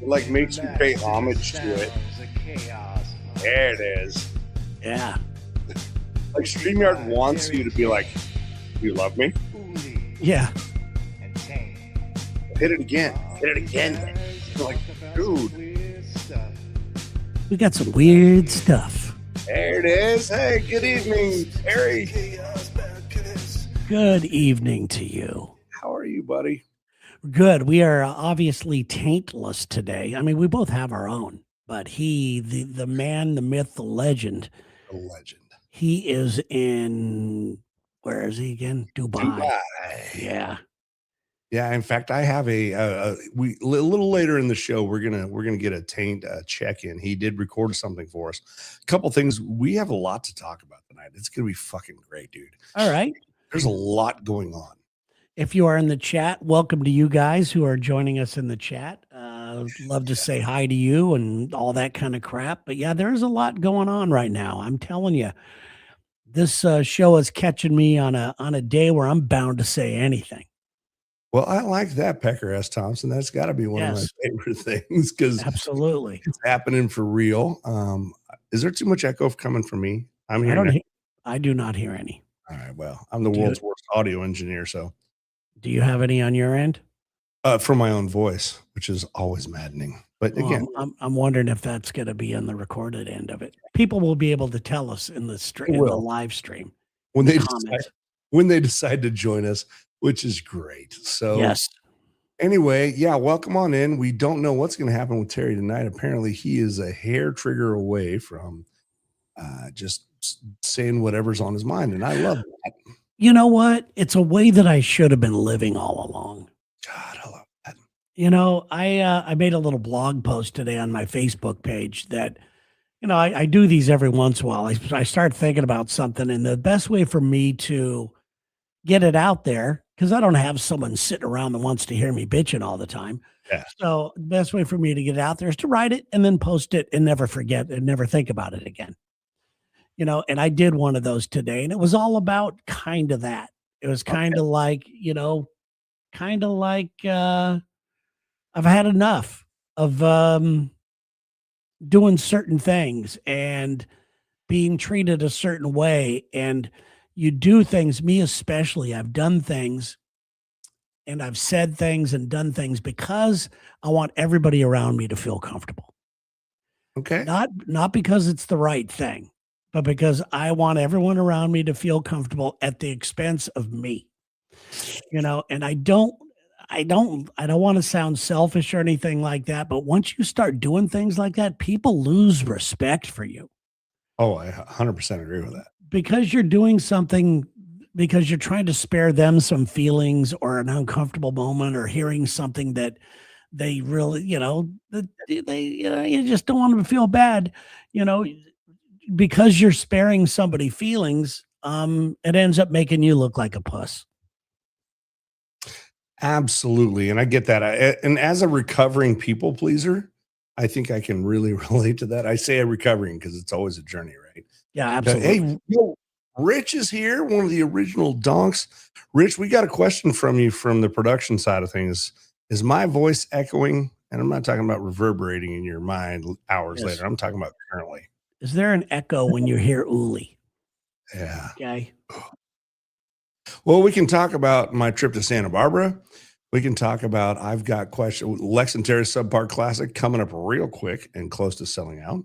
It like makes you pay homage to it. There it is. Yeah. Like StreamYard wants you to be like, "Do you love me?" Yeah. Hit it again. Hit it again. You're like, dude. We got some weird stuff. There it is. Hey, good evening, Harry. Good evening to you. How are you, buddy? Good. We are obviously taintless today. I mean, we both have our own, but the man, the myth, the legend, A legend. he is in, where is he again? Dubai. Yeah. Yeah. In fact, I have a little later in the show, we're gonna get a Taint check in. He did record something for us. A couple things. We have a lot to talk about tonight. It's gonna be fucking great, dude. All right. There's a lot going on. If you are in the chat, welcome to you guys who are joining us in the chat. Love to say hi to you and all that kind of crap. But yeah, there's a lot going on right now. I'm telling you, this show is catching me on a day where I'm bound to say anything. Well, I like that, Pecker S. Thompson. That's got to be one of my favorite things because absolutely it's happening for real. Is there too much echo coming from me? I'm hearing. I do not hear any. All right. Well, I'm the world's worst audio engineer, so. Do you have any on your end? From my own voice, which is always maddening. But again, I'm wondering if that's going to be on the recorded end of it. People will be able to tell us in the live stream when they decide to join us, which is great. So yes. Anyway, yeah, welcome on in. We don't know what's going to happen with Terry tonight. Apparently, he is a hair trigger away from just saying whatever's on his mind, and I love that. You know what? It's a way that I should have been living all along. God, I love that. You know, I made a little blog post today on my Facebook page that, you know, I do these every once in a while. I start thinking about something, and the best way for me to get it out there, because I don't have someone sitting around that wants to hear me bitching all the time. Yeah. So the best way for me to get it out there is to write it and then post it and never forget and never think about it again. You know, and I did one of those today, and it was all about kind of that. It was kind of like, you know, I've had enough of doing certain things and being treated a certain way. And you do things, me especially, I've done things and I've said things and done things because I want everybody around me to feel comfortable. Okay. Not because it's the right thing, but because I want everyone around me to feel comfortable at the expense of me. You know, and I don't want to sound selfish or anything like that, but once you start doing things like that, people lose respect for you. Oh, I 100% agree with that. Because you're doing something because you're trying to spare them some feelings or an uncomfortable moment or hearing something that they really, you know, you just don't want them to feel bad, you know, because you're sparing somebody feelings, it ends up making you look like a puss. Absolutely. And I get that. And as a recovering people pleaser, I think I can really relate to that. I say a recovering because it's always a journey, right? Yeah, absolutely. Hey, Rich is here, one of the original donks. Rich, we got a question from you from the production side of things. Is my voice echoing? And I'm not talking about reverberating in your mind hours later. I'm talking about currently. Is there an echo when you hear Uli? Yeah. Okay. Well, we can talk about my trip to Santa Barbara. We can talk about, I've got question, Lex and Terry's Subpar Classic coming up real quick and close to selling out.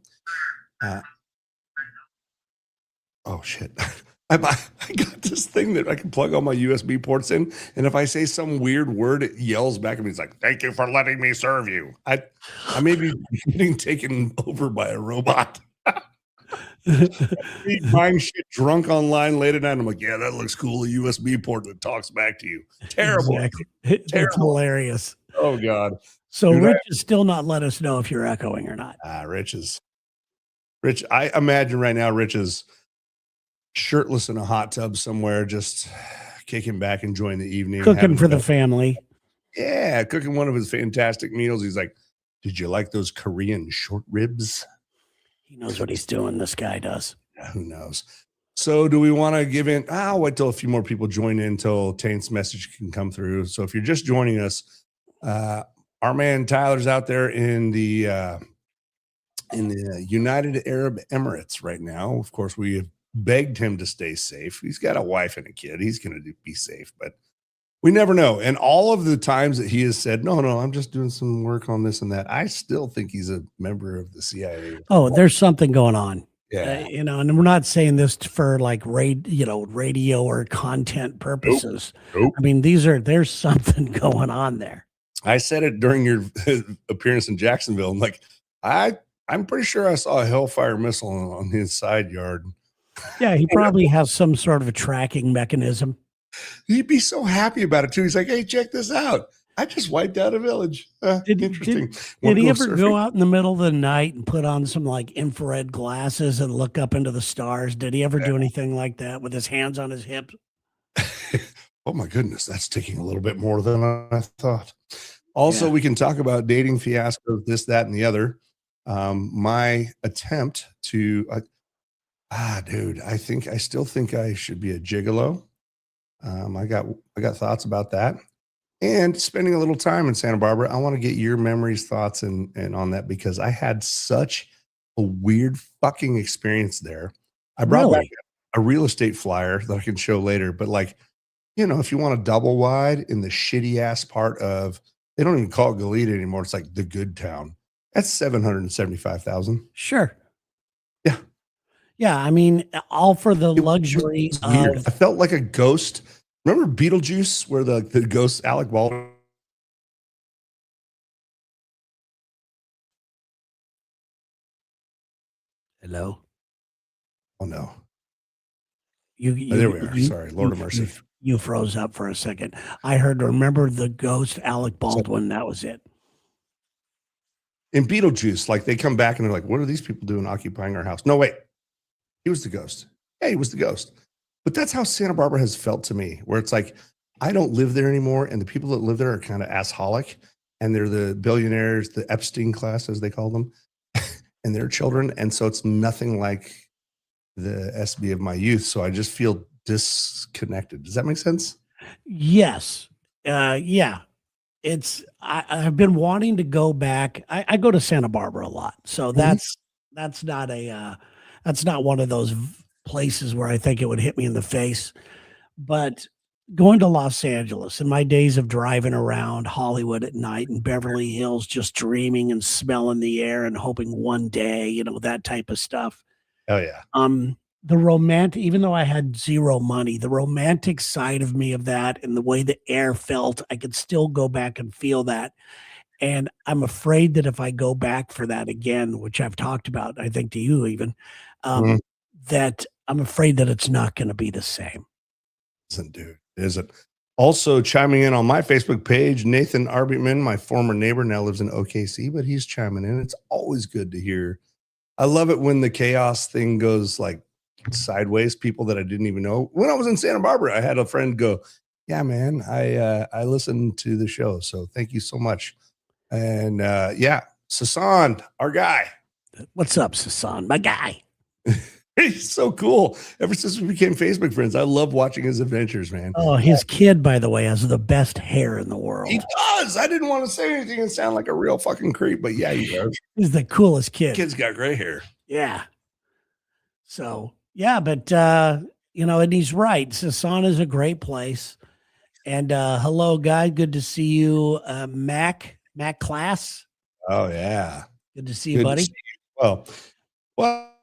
Oh, shit. I got this thing that I can plug all my USB ports in. And if I say some weird word, it yells back at me. It's like, thank you for letting me serve you. I may be getting taken over by a robot. Buying shit drunk online late at night. I'm like, yeah, that looks cool. A USB port that talks back to you. Terrible. Exactly. That's hilarious. Oh, God. So dude, Rich is still not let us know if you're echoing or not. Rich, I imagine right now, Rich is shirtless in a hot tub somewhere, just kicking back, enjoying the evening. Cooking for the family. Yeah, cooking one of his fantastic meals. He's like, did you like those Korean short ribs? He knows what he's doing. This guy does. Who knows? So do we want to give in? I'll wait till a few more people join in until Taint's message can come through. So if you're just joining us, our man Tyler's out there in the United Arab Emirates right now. Of course, we have begged him to stay safe. He's got a wife and a kid. He's going to be safe, but we never know. And all of the times that he has said, no, no, I'm just doing some work on this and that, I still think he's a member of the CIA. Oh, there's something going on. Yeah. You know, and we're not saying this for like radio or content purposes. Nope. I mean, there's something going on there. I said it during your appearance in Jacksonville. I'm like, I'm pretty sure I saw a Hellfire missile on his side yard. Yeah, he probably has some sort of a tracking mechanism. He'd be so happy about it too. He's like, hey, check this out. I just wiped out a village. Interesting. Did he ever go out in the middle of the night and put on some like infrared glasses and look up into the stars? Did he ever do anything like that with his hands on his hips? Oh my goodness, that's taking a little bit more than I thought. Also, we can talk about dating fiascos, this, that, and the other. My attempt to, dude, I still think I should be a gigolo. I got thoughts about that. And spending a little time in Santa Barbara, I want to get your memories, thoughts, and on that because I had such a weird fucking experience there. I brought back a real estate flyer that I can show later, but like, you know, if you want a double wide in the shitty ass part of, they don't even call it Goleta anymore. It's like the good town. That's 775,000. Sure. Yeah. Yeah. I mean, all for the luxury weird. of. I felt like a ghost. Remember Beetlejuice, where the ghost Alec Baldwin? Hello. Oh no. There we are. Sorry, Lord of mercy. You froze up for a second. I heard, remember the ghost Alec Baldwin. That was it. In Beetlejuice, like they come back and they're like, what are these people doing occupying our house? No, wait. He was the ghost. Yeah, he was the ghost. But that's how Santa Barbara has felt to me, where it's like, I don't live there anymore. And the people that live there are kind of assholic. And they're the billionaires, the Epstein class, as they call them, and their children. And so it's nothing like the SB of my youth. So I just feel disconnected. Does that make sense? Yes. Yeah. I've been wanting to go back. I go to Santa Barbara a lot. So that's not one of those places where I think it would hit me in the face. But going to Los Angeles in my days of driving around Hollywood at night and Beverly Hills, just dreaming and smelling the air and hoping one day, you know, that type of stuff. Oh yeah. The romantic, even though I had zero money, the romantic side of me of that and the way the air felt, I could still go back and feel that. And I'm afraid that if I go back for that again, which I've talked about, I think to you even, that I'm afraid that it's not going to be the same. Isn't, dude? Isn't. Also chiming in on my Facebook page, Nathan Arbitman, my former neighbor, now lives in OKC, but he's chiming in. It's always good to hear. I love it when the chaos thing goes like sideways. People that I didn't even know. When I was in Santa Barbara, I had a friend go, yeah, man, I listened to the show. So thank you so much. And Sasan, our guy. What's up, Sasan? My guy. He's so cool. Ever since we became Facebook friends, I love watching his adventures, man. Oh, his kid, by the way, has the best hair in the world. He does. I didn't want to say anything and sound like a real fucking creep, but yeah, he does. He's the coolest kid. Kid's got gray hair. Yeah. So, yeah, but, you know, and he's right. Sasan is a great place. And hello, guy. Good to see you, Mac Class. Oh, yeah. Good to see you, buddy. Well,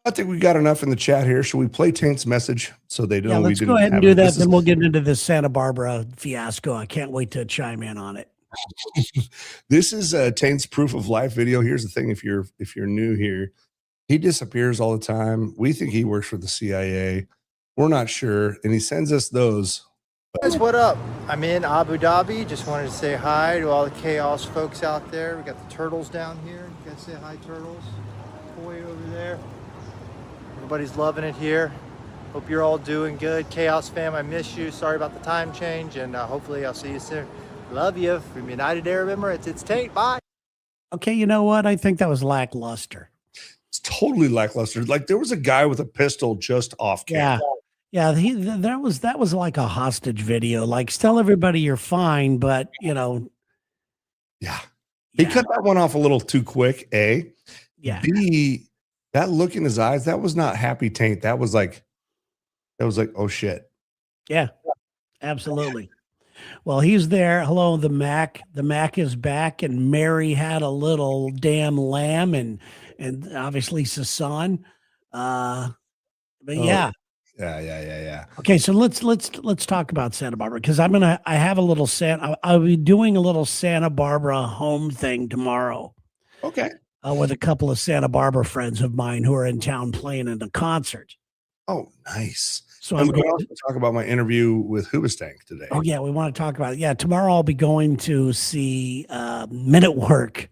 I think we got enough in the chat here. Should we play Taint's message so they know yeah, we let's didn't go ahead and have do it? that. Then we'll get into this Santa Barbara fiasco. I can't wait to chime in on it. This is Taint's proof of life video. Here's the thing: if you're new here, he disappears all the time. We think he works for the CIA. We're not sure, and he sends us those. Guys, what up? I'm in Abu Dhabi. Just wanted to say hi to all the KAOS folks out there. We got the turtles down here. You guys say hi, turtles. Koi over there. Everybody's loving it here. Hope you're all doing good. KAOS fam, I miss you. Sorry about the time change, and hopefully I'll see you soon. Love you. From United Arab Emirates, it's Taint. Bye. Okay, you know what? I think that was lackluster. It's totally lackluster. Like there was a guy with a pistol just off camera. Yeah, that was like a hostage video. Like, tell everybody you're fine, but you know. Yeah. He Yeah. cut that one off a little too quick, A. Yeah. B, that look in his eyes, that was not happy Taint. That was like, "Oh, shit." Yeah. Absolutely. Well, he's there. Hello, the Mac. The Mac is back, and Mary had a little damn lamb, and obviously Sasan. Uh, but Oh, yeah. yeah, yeah, yeah, yeah. Okay, so let's talk about Santa Barbara because I have a little Santa. I'll be doing a little Santa Barbara home thing tomorrow Okay. with a couple of Santa Barbara friends of mine who are in town playing in a concert. Oh, nice. So And I'm we can going. also talk about my interview with Hoobastank today. Oh yeah, we want to talk about it. Yeah, tomorrow I'll be going to see Men at Work,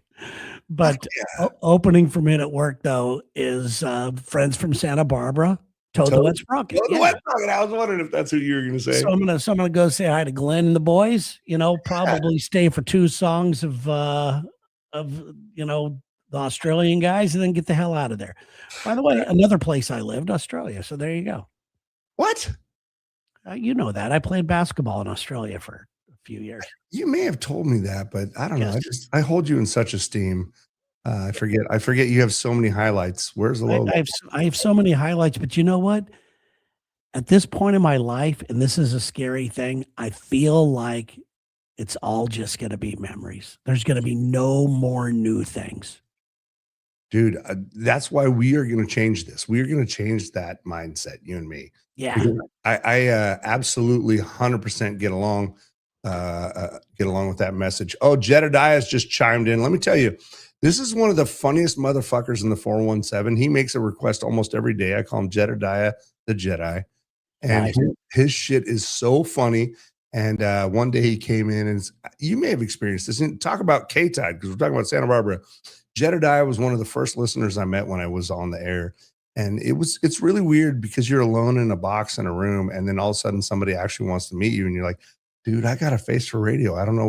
but Yeah. opening for Men at Work though is friends from Santa Barbara, Toad the Wet Sprocket. Oh, the Yeah. Wet Socket. I was wondering if that's who you were gonna say. So I'm gonna go say hi to Glenn and the boys. You know, probably stay for 2 songs of the Australian guys, and then get the hell out of there. By the way, another place I lived, Australia. So there you go. What? You know that I played basketball in Australia for a few years. You may have told me that, but I don't know. Yes. I hold you in such esteem. I forget you have so many highlights. Where's the I, logo? I have so many highlights, but you know what? At this point in my life, and this is a scary thing, I feel like it's all just going to be memories. There's going to be no more new things. Dude, that's why we are gonna change this. We are gonna change that mindset, you and me. Yeah. Because I absolutely 100% get along with that message. Oh, Jedediah has just chimed in. Let me tell you, this is one of the funniest motherfuckers in the 417. He makes a request almost every day. I call him Jedediah the Jedi. And Nice. his shit is so funny. And one day he came in, and you may have experienced this. And talk about K-Tide, because we're talking about Santa Barbara. Jedediah was one of the first listeners I met when I was on the air. And it's really weird because you're alone in a box in a room, and then all of a sudden somebody actually wants to meet you, and you're like, dude, I got a face for radio. I don't know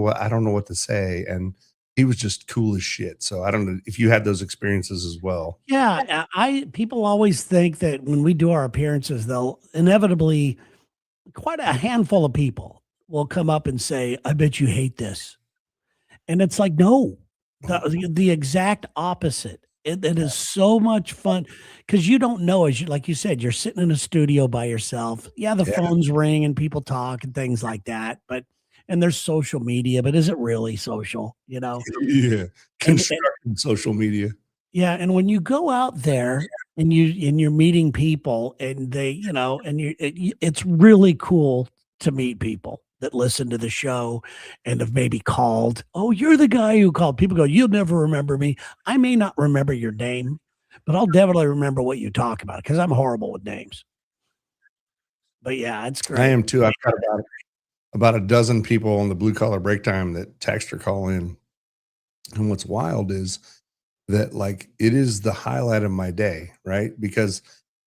what to say. And he was just cool as shit. So I don't know if you had those experiences as well. Yeah. I people always think that when we do our appearances, they'll inevitably quite a handful of people will come up and say, I bet you hate this. And it's like, no, the exact opposite. It is so much fun because you don't know, as you like you said, you're sitting in a studio by yourself. Yeah, the Yeah. phones ring and people talk and things like that. But and there's social media, but is it really social? You know? Yeah. And Constructed social media. yeah, and when you go out there and you're meeting people and they, and it's really cool to meet people that listen to the show and have maybe called. Oh, you're the guy who called. People go, you'll never remember me. I may not remember your name, but I'll definitely remember what you talk about because I'm horrible with names. But yeah, it's I great. am too. I've got about a dozen people on the blue collar break time that text or call in. And what's wild is that, like, it is the highlight of my day, right? Because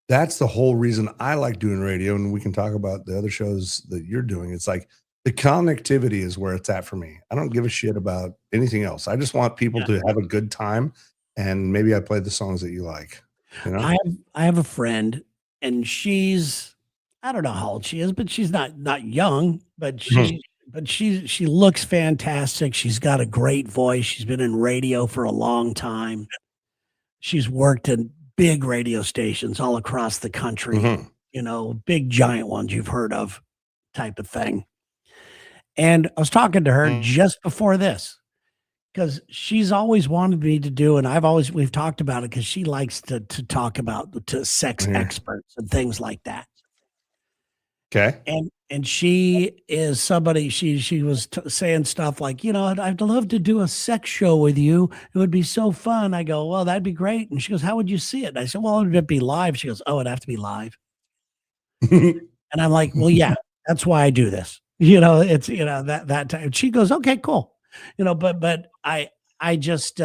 that's the whole reason I like doing radio. And we can talk about the other shows that you're doing. It's like the connectivity is where it's at for me. I don't give a shit about anything else. I just want people to have a good time. And maybe I play the songs that you like, you know? I have a friend and I don't know how old she is, but she's not young, but Mhm. she looks fantastic. She's got a great voice. She's been in radio for a long time. She's worked in big radio stations all across the country, Mhm. big giant ones you've heard of type of thing. And I was talking to her just before this because she's always wanted me to do, and we've talked about it because she likes to talk about to sex Yeah. experts and things like that. Okay. And she is somebody she was saying stuff like, I'd love to do a sex show with you. It would be so fun. I go, well, that'd be great. And she goes, how would you see it? And I said, well, would it be live? She goes, oh, it'd have to be live. And I'm like, well, yeah, that's why I do this. It's that time. She goes, okay, cool. But I just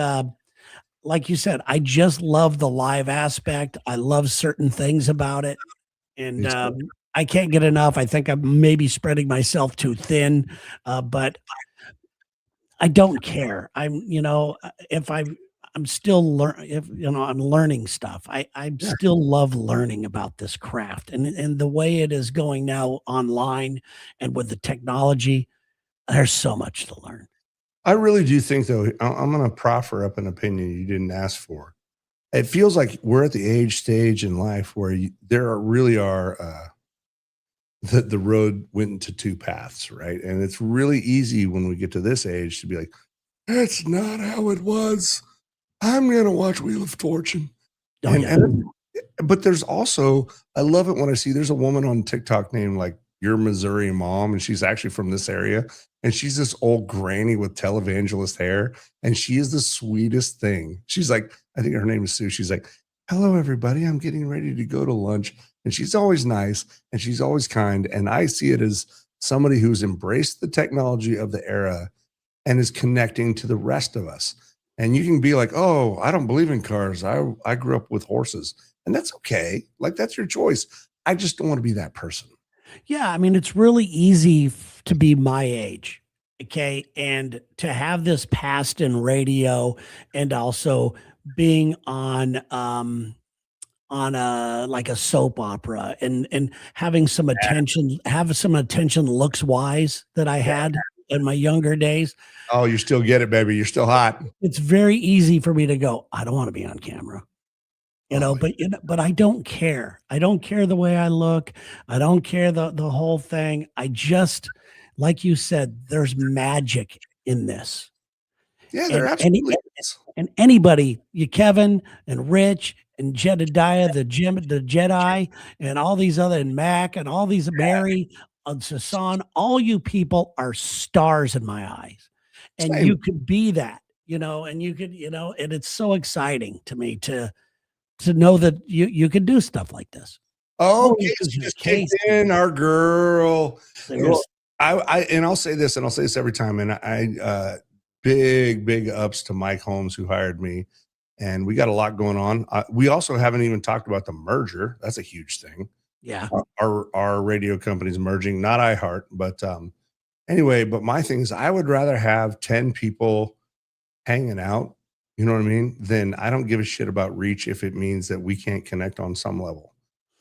like you said, I just love the live aspect. I love certain things about it. And Me too. I can't get enough. I think I'm maybe spreading myself too thin, but I don't care. If I'm still if I'm learning stuff. I Yeah. still love learning about this craft and the way it is going now online and with the technology. There's so much to learn. I really do think though, I'm going to proffer up an opinion you didn't ask for. It feels like we're at the age stage in life where really are the road went into two paths, right? And it's really easy when we get to this age to be like, that's not how it was. I'm going to watch Wheel of Fortune. Oh, yeah. But there's also, I love it when I see there's a woman on TikTok named like Your Missouri Mom, and she's actually from this area. And she's this old granny with televangelist hair. And she is the sweetest thing. She's like, I think her name is Sue. She's like, hello, everybody. I'm getting ready to go to lunch. And she's always nice and she's always kind. And I see it as somebody who's embraced the technology of the era and is connecting to the rest of us. And you can be like, oh, I don't believe in cars. I grew up with horses. And that's okay. Like, that's your choice. I just don't want to be that person. Yeah, I mean, it's really easy to be my age, okay, and to have this past in radio, and also being on a like a soap opera, and having some attention, have some attention looks wise that I had in my younger days. Oh, you still get it, baby. You're still hot. It's very easy for me to go, I don't want to be on camera. Oh, But I don't care. I don't care the way I look. I don't care the whole thing. I just, like you said, there's magic in this. yeah, And there absolutely is. and anybody, you Kevin and Rich and Jedediah, the Jedi, and all these other, and Mac and all these, Mary and Sasan, all you people are stars in my eyes. And Same. you could be that, and you could, and it's so exciting to me to know that you could do stuff like this. Oh, Holy Casey shit, just kicked Casey. in, our girl. There's- And I'll say this, and I'll say this every time. And big ups to Mike Holmes, who hired me. And we got a lot going on. We also haven't even talked about the merger. That's a huge thing. yeah. Our radio company's merging, not iHeart, but anyway. But my thing is, I would rather have 10 people hanging out. You know what I mean? Then I don't give a shit about reach if it means that we can't connect on some level.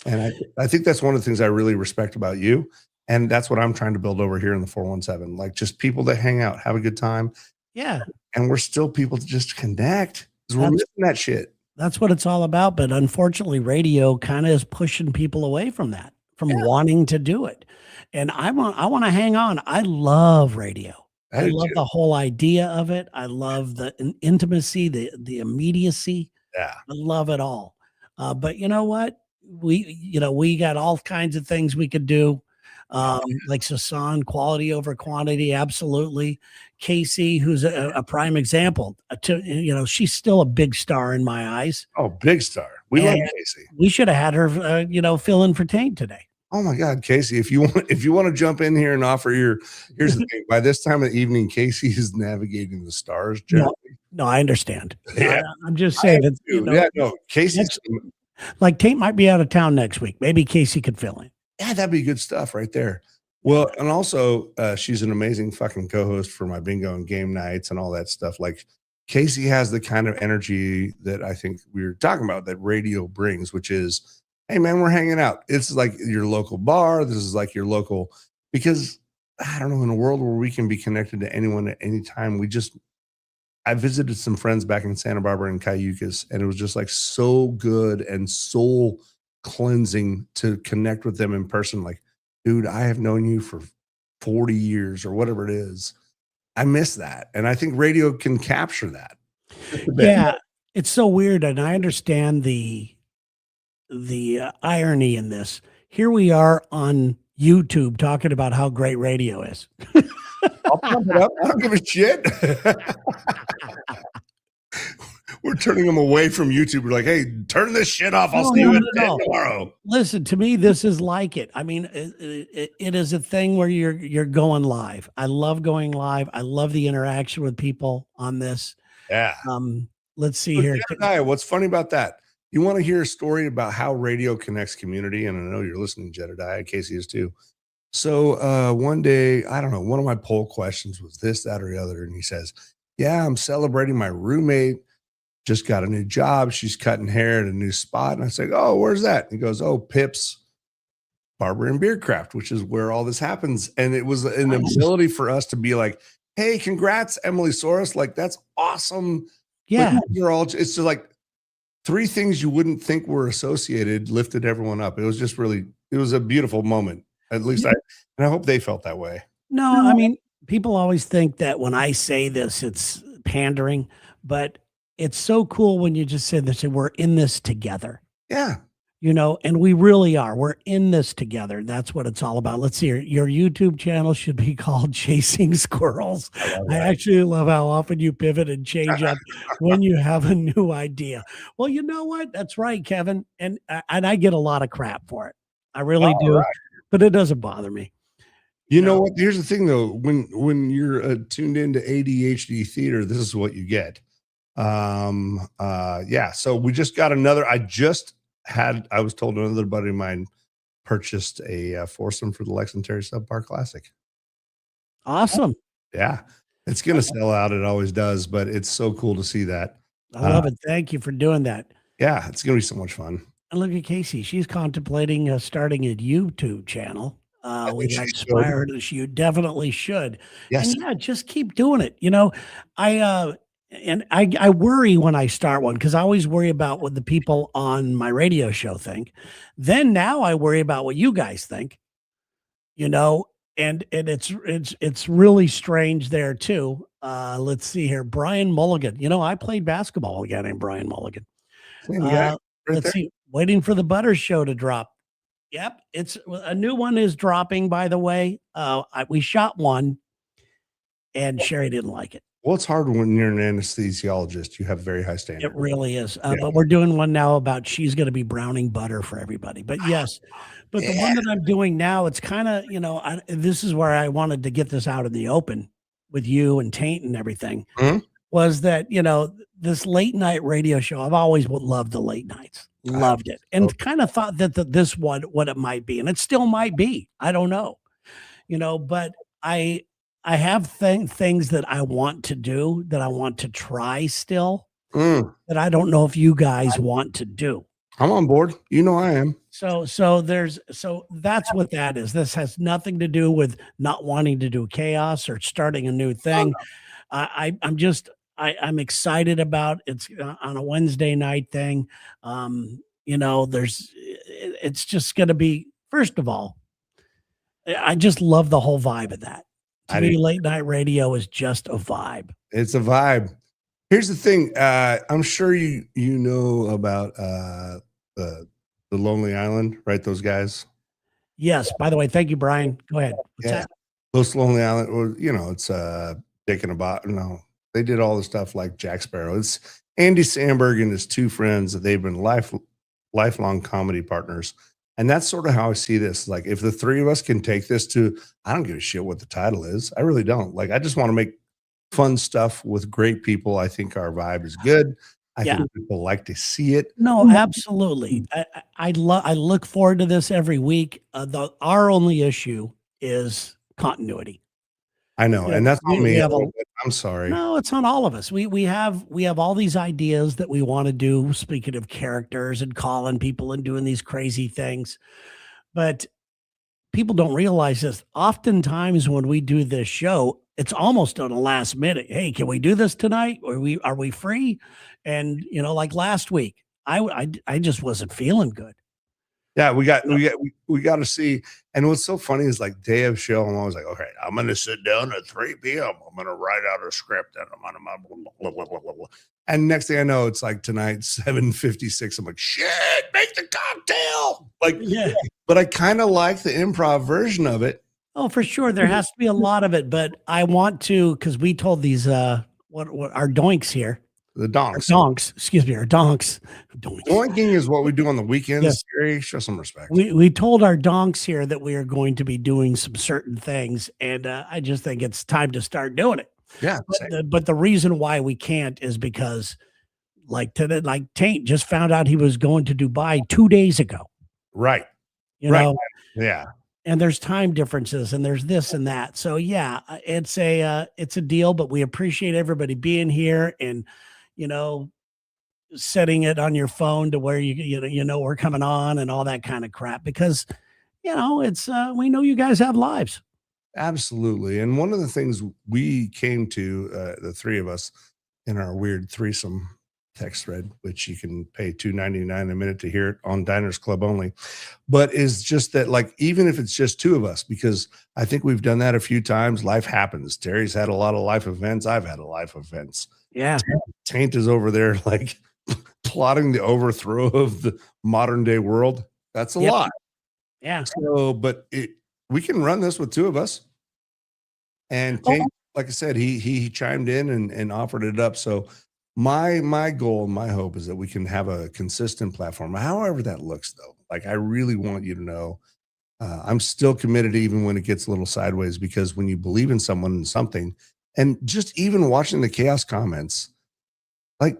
And I think that's one of the things I really respect about you. And that's what I'm trying to build over here in the 417. Like, just people that hang out, have a good time. Yeah. And we're still people to just connect, because we're missing that shit. That's what it's all about. But unfortunately, radio kind of is pushing people away from that, from wanting to do it. And I want to hang on. I love radio. I love the whole idea of it. I love the intimacy, the immediacy. Yeah. I love it all. But you know what? We got all kinds of things we could do. Like Sasan, quality over quantity. Absolutely. Casey, who's a prime example, she's still a big star in my eyes. Oh, big star. We love Casey. We should have had her, fill in for Taint today. Oh my God, Casey, if you want to jump in here and offer here's the thing. By this time of the evening, Casey is navigating the stars. No, I understand. Yeah. I'm just saying that, Casey. Like Taint might be out of town next week. Maybe Casey could fill in. Yeah, that'd be good stuff right there. Well, and also she's an amazing fucking co-host for my bingo and game nights and all that stuff. Like, Casey has the kind of energy that I think we were talking about that radio brings, which is, hey man, we're hanging out. It's like your local bar. This is like your local, because I don't know, in a world where we can be connected to anyone at any time, I visited some friends back in Santa Barbara and Cayucas, and it was just like so good and soul cleansing to connect with them in person. Like, dude, I have known you for 40 years or whatever it is. I miss that. And I think radio can capture that. Yeah. It's so weird. And I understand the irony in this. Here we are on YouTube talking about how great radio is. I'll pump it up. I don't give a shit. We're turning them away from YouTube. We're like, hey, turn this shit off. I'll see you at 10 tomorrow. Listen, to me, this is like it. I mean, it is a thing where you're going live. I love going live. I love the interaction with people on this. Yeah. Let's see here. Jedediah, what's funny about that? You want to hear a story about how radio connects community? And I know you're listening, Jedediah. Casey is too. So one day, I don't know, one of my poll questions was this, that, or the other. And he says, yeah, I'm celebrating my roommate. Just got a new job. She's cutting hair at a new spot. And I say, oh, where's that? And he goes, oh, Pip's Barber and Beer Craft, which is where all this happens. And it was an ability for us to be like, hey, congrats, Emily Soros. Like, that's awesome. But Yeah. you're all, it's just like three things you wouldn't think were associated lifted everyone up. It was just really, it was a beautiful moment. At least and I hope they felt that way. No, I mean, people always think that when I say this, it's pandering, but it's so cool when you just say this, and we're in this together, Yeah. and we really are. We're in this together. That's what it's all about. Let's see, your YouTube channel should be called Chasing Squirrels. I actually love how often you pivot and change up when you have a new idea. Well, you know what? That's right, Kevin. And I get a lot of crap for it. I really All do, right. but it doesn't bother me. You know what? Here's the thing, though. When you're tuned into ADHD theater, this is what you get. Yeah. So we just got another. I was told another buddy of mine purchased a foursome for the Lexington Terry Subpar Classic. Awesome. Yeah, it's gonna sell out. It always does, but it's so cool to see that. I love it. Thank you for doing that. Yeah, it's gonna be so much fun. And look at Casey. She's contemplating starting a YouTube channel. We think got she should. inspired as you definitely should. Yes. And yeah, just keep doing it. I worry when I start one because I always worry about what the people on my radio show think. Then now I worry about what you guys think, and it's really strange there too. Let's see here. Brian Mulligan. I played basketball with a guy named Brian Mulligan. Same guy, right Let's there. see. Waiting for the Butter Show to drop. Yep, it's a new one is dropping. By the way, we shot one, and Sherry didn't like it. Well, it's hard when you're an anesthesiologist. You have very high It standards. really is. Yeah. But we're doing one now about she's going to be browning butter for everybody. But yes, but the one that I'm doing now, it's kind of this is where I wanted to get this out in the open with you and Taint and everything. Mhm. Was that this late night radio show? I've always loved the late nights. Loved it, and kind of thought that this one what it might be, and it still might be. I don't know, but I have things that I want to do that I want to try still that I don't know if you guys want to do. I'm on board. I am. So that's what that is. This has nothing to do with not wanting to do chaos or starting a new thing. I'm excited about it's on a Wednesday night thing. It's just going to be, first of all, I just love the whole vibe of that. To me, late night radio is just a vibe. It's a vibe. Here's the thing. I'm sure you know about the Lonely Island, right? Those guys. Yes. By the way, thank you, Brian. Go ahead. What's that? Those Lonely Island, or it's Dick and a Bot. No, they did all the stuff like Jack Sparrow. It's Andy Samberg and his two friends that they've been lifelong comedy partners. And that's sort of how I see this. Like, if the three of us can take this to, I don't give a shit what the title is. I really don't. Like, I just want to make fun stuff with great people. I think our vibe is good. I think people like to see it. No, absolutely. I look forward to this every week. Our only issue is continuity. I know, and that's on me. I'm sorry. No, it's on all of us. We have all these ideas that we want to do. Speaking of characters and calling people and doing these crazy things, but people don't realize this. Oftentimes, when we do this show, it's almost on a last minute. Hey, can we do this tonight? Are we free? And like last week, I just wasn't feeling good. Yeah, we got to see. And what's so funny is, like, day of show, I'm always like, okay, I'm gonna sit down at 3 p.m. I'm gonna write out a script and I'm gonna blah, blah, blah, blah, blah. And next thing I know, it's like tonight, 7:56. I'm like, shit, make the cocktail. Like, Yeah. But I kind of like the improv version of it. Oh, for sure. There has to be a lot of it, but I want to, because we told these what our doinks here. The donks. Our donks. Doinking is what we do on the weekends. Yes. Gary, show some respect. We told our donks here that we are going to be doing some certain things, and I just think it's time to start doing it. Yeah. But the reason why we can't is because, like Taint just found out he was going to Dubai 2 days ago. Right. You know? Yeah. And there's time differences and there's this and that. So yeah, it's a deal, but we appreciate everybody being here and, setting it on your phone to where we're coming on and all that kind of crap, because, it's, we know you guys have lives. Absolutely. And one of the things we came to, the three of us, in our weird threesome text thread, which you can pay $2.99 a minute to hear it on Diners Club only, but is just that, like, even if it's just two of us, because I think we've done that a few times, life happens. Terry's had a lot of life events. I've had a life events. Yeah. Taint is over there, like, plotting the overthrow of the modern day world. That's a Yep. lot. Yeah. So, but we can run this with two of us. And Oh, Tate, like I said, he chimed in and offered it up. So my goal, my hope is that we can have a consistent platform, however that looks, though. Like, I really want you to know, I'm still committed even when it gets a little sideways, because when you believe in someone and something, and just even watching the chaos comments, like,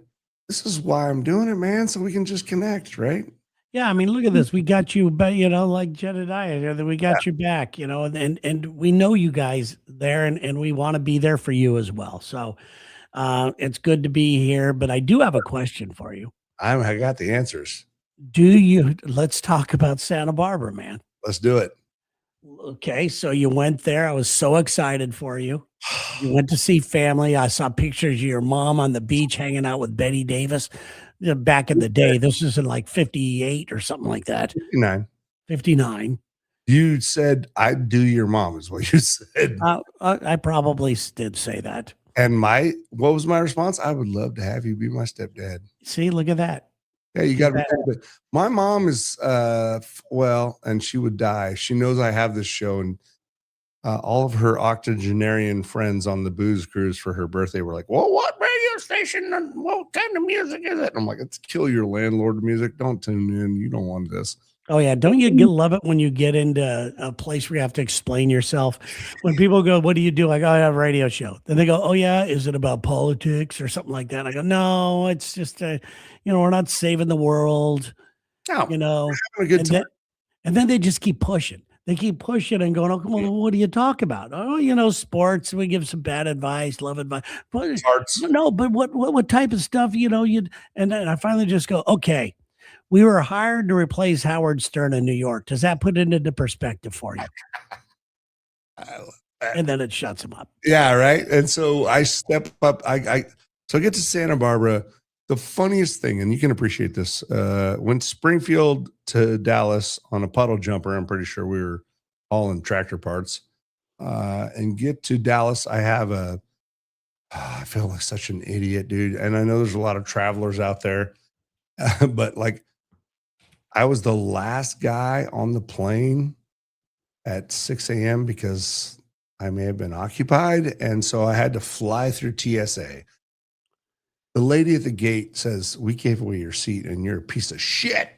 this is why I'm doing it, man. So we can just connect, right? yeah. I mean, look at this. We got you, but like Jedediah, that we got you back, and we know you guys there, and we want to be there for you as well. So it's good to be here. But I do have a question for you. I got the answers. Let's talk about Santa Barbara, man. Let's do it. Okay, so you went there. I was so excited for you. You went to see family. I saw pictures of your mom on the beach hanging out with Betty Davis. Back in the day. This is in like 58 or something like that. 59. 59. You said I'd do your mom, is what you said. I probably did say that. And what was my response? I would love to have you be my stepdad. See, look at that. Yeah, you got to. My mom is well, and she would die. She knows I have this show, and all of her octogenarian friends on the booze cruise for her birthday were like, "Well, what radio station and what kind of music is it?" And I'm like, "It's Kill Your Landlord music. Don't tune in. You don't want this." Oh yeah, don't you love it when you get into a place where you have to explain yourself? When people go, "What do you do?" I go, "I have a radio show." Then they go, "Oh yeah, is it about politics or something like that?" And I go, "No, it's just we're not saving the world." No, You know, having a good time. And then they just keep pushing. They keep pushing and going, "Oh, come on, what do you talk about?" "Oh, sports. We give some bad advice, love advice." But Parts. no, but what type of stuff, you'd and then I finally just go, "Okay, we were hired to replace Howard Stern in New York. Does that put it into perspective for you?" And then it shuts him up. Yeah, right. And so I step up. So I get to Santa Barbara. The funniest thing, and you can appreciate this, went Springfield to Dallas on a puddle jumper. I'm pretty sure we were all in tractor parts. And get to Dallas. I feel like such an idiot, dude. And I know there's a lot of travelers out there, but like, I was the last guy on the plane at 6 a.m. because I may have been occupied. And so I had to fly through TSA. The lady at the gate says, "We gave away your seat and you're a piece of shit."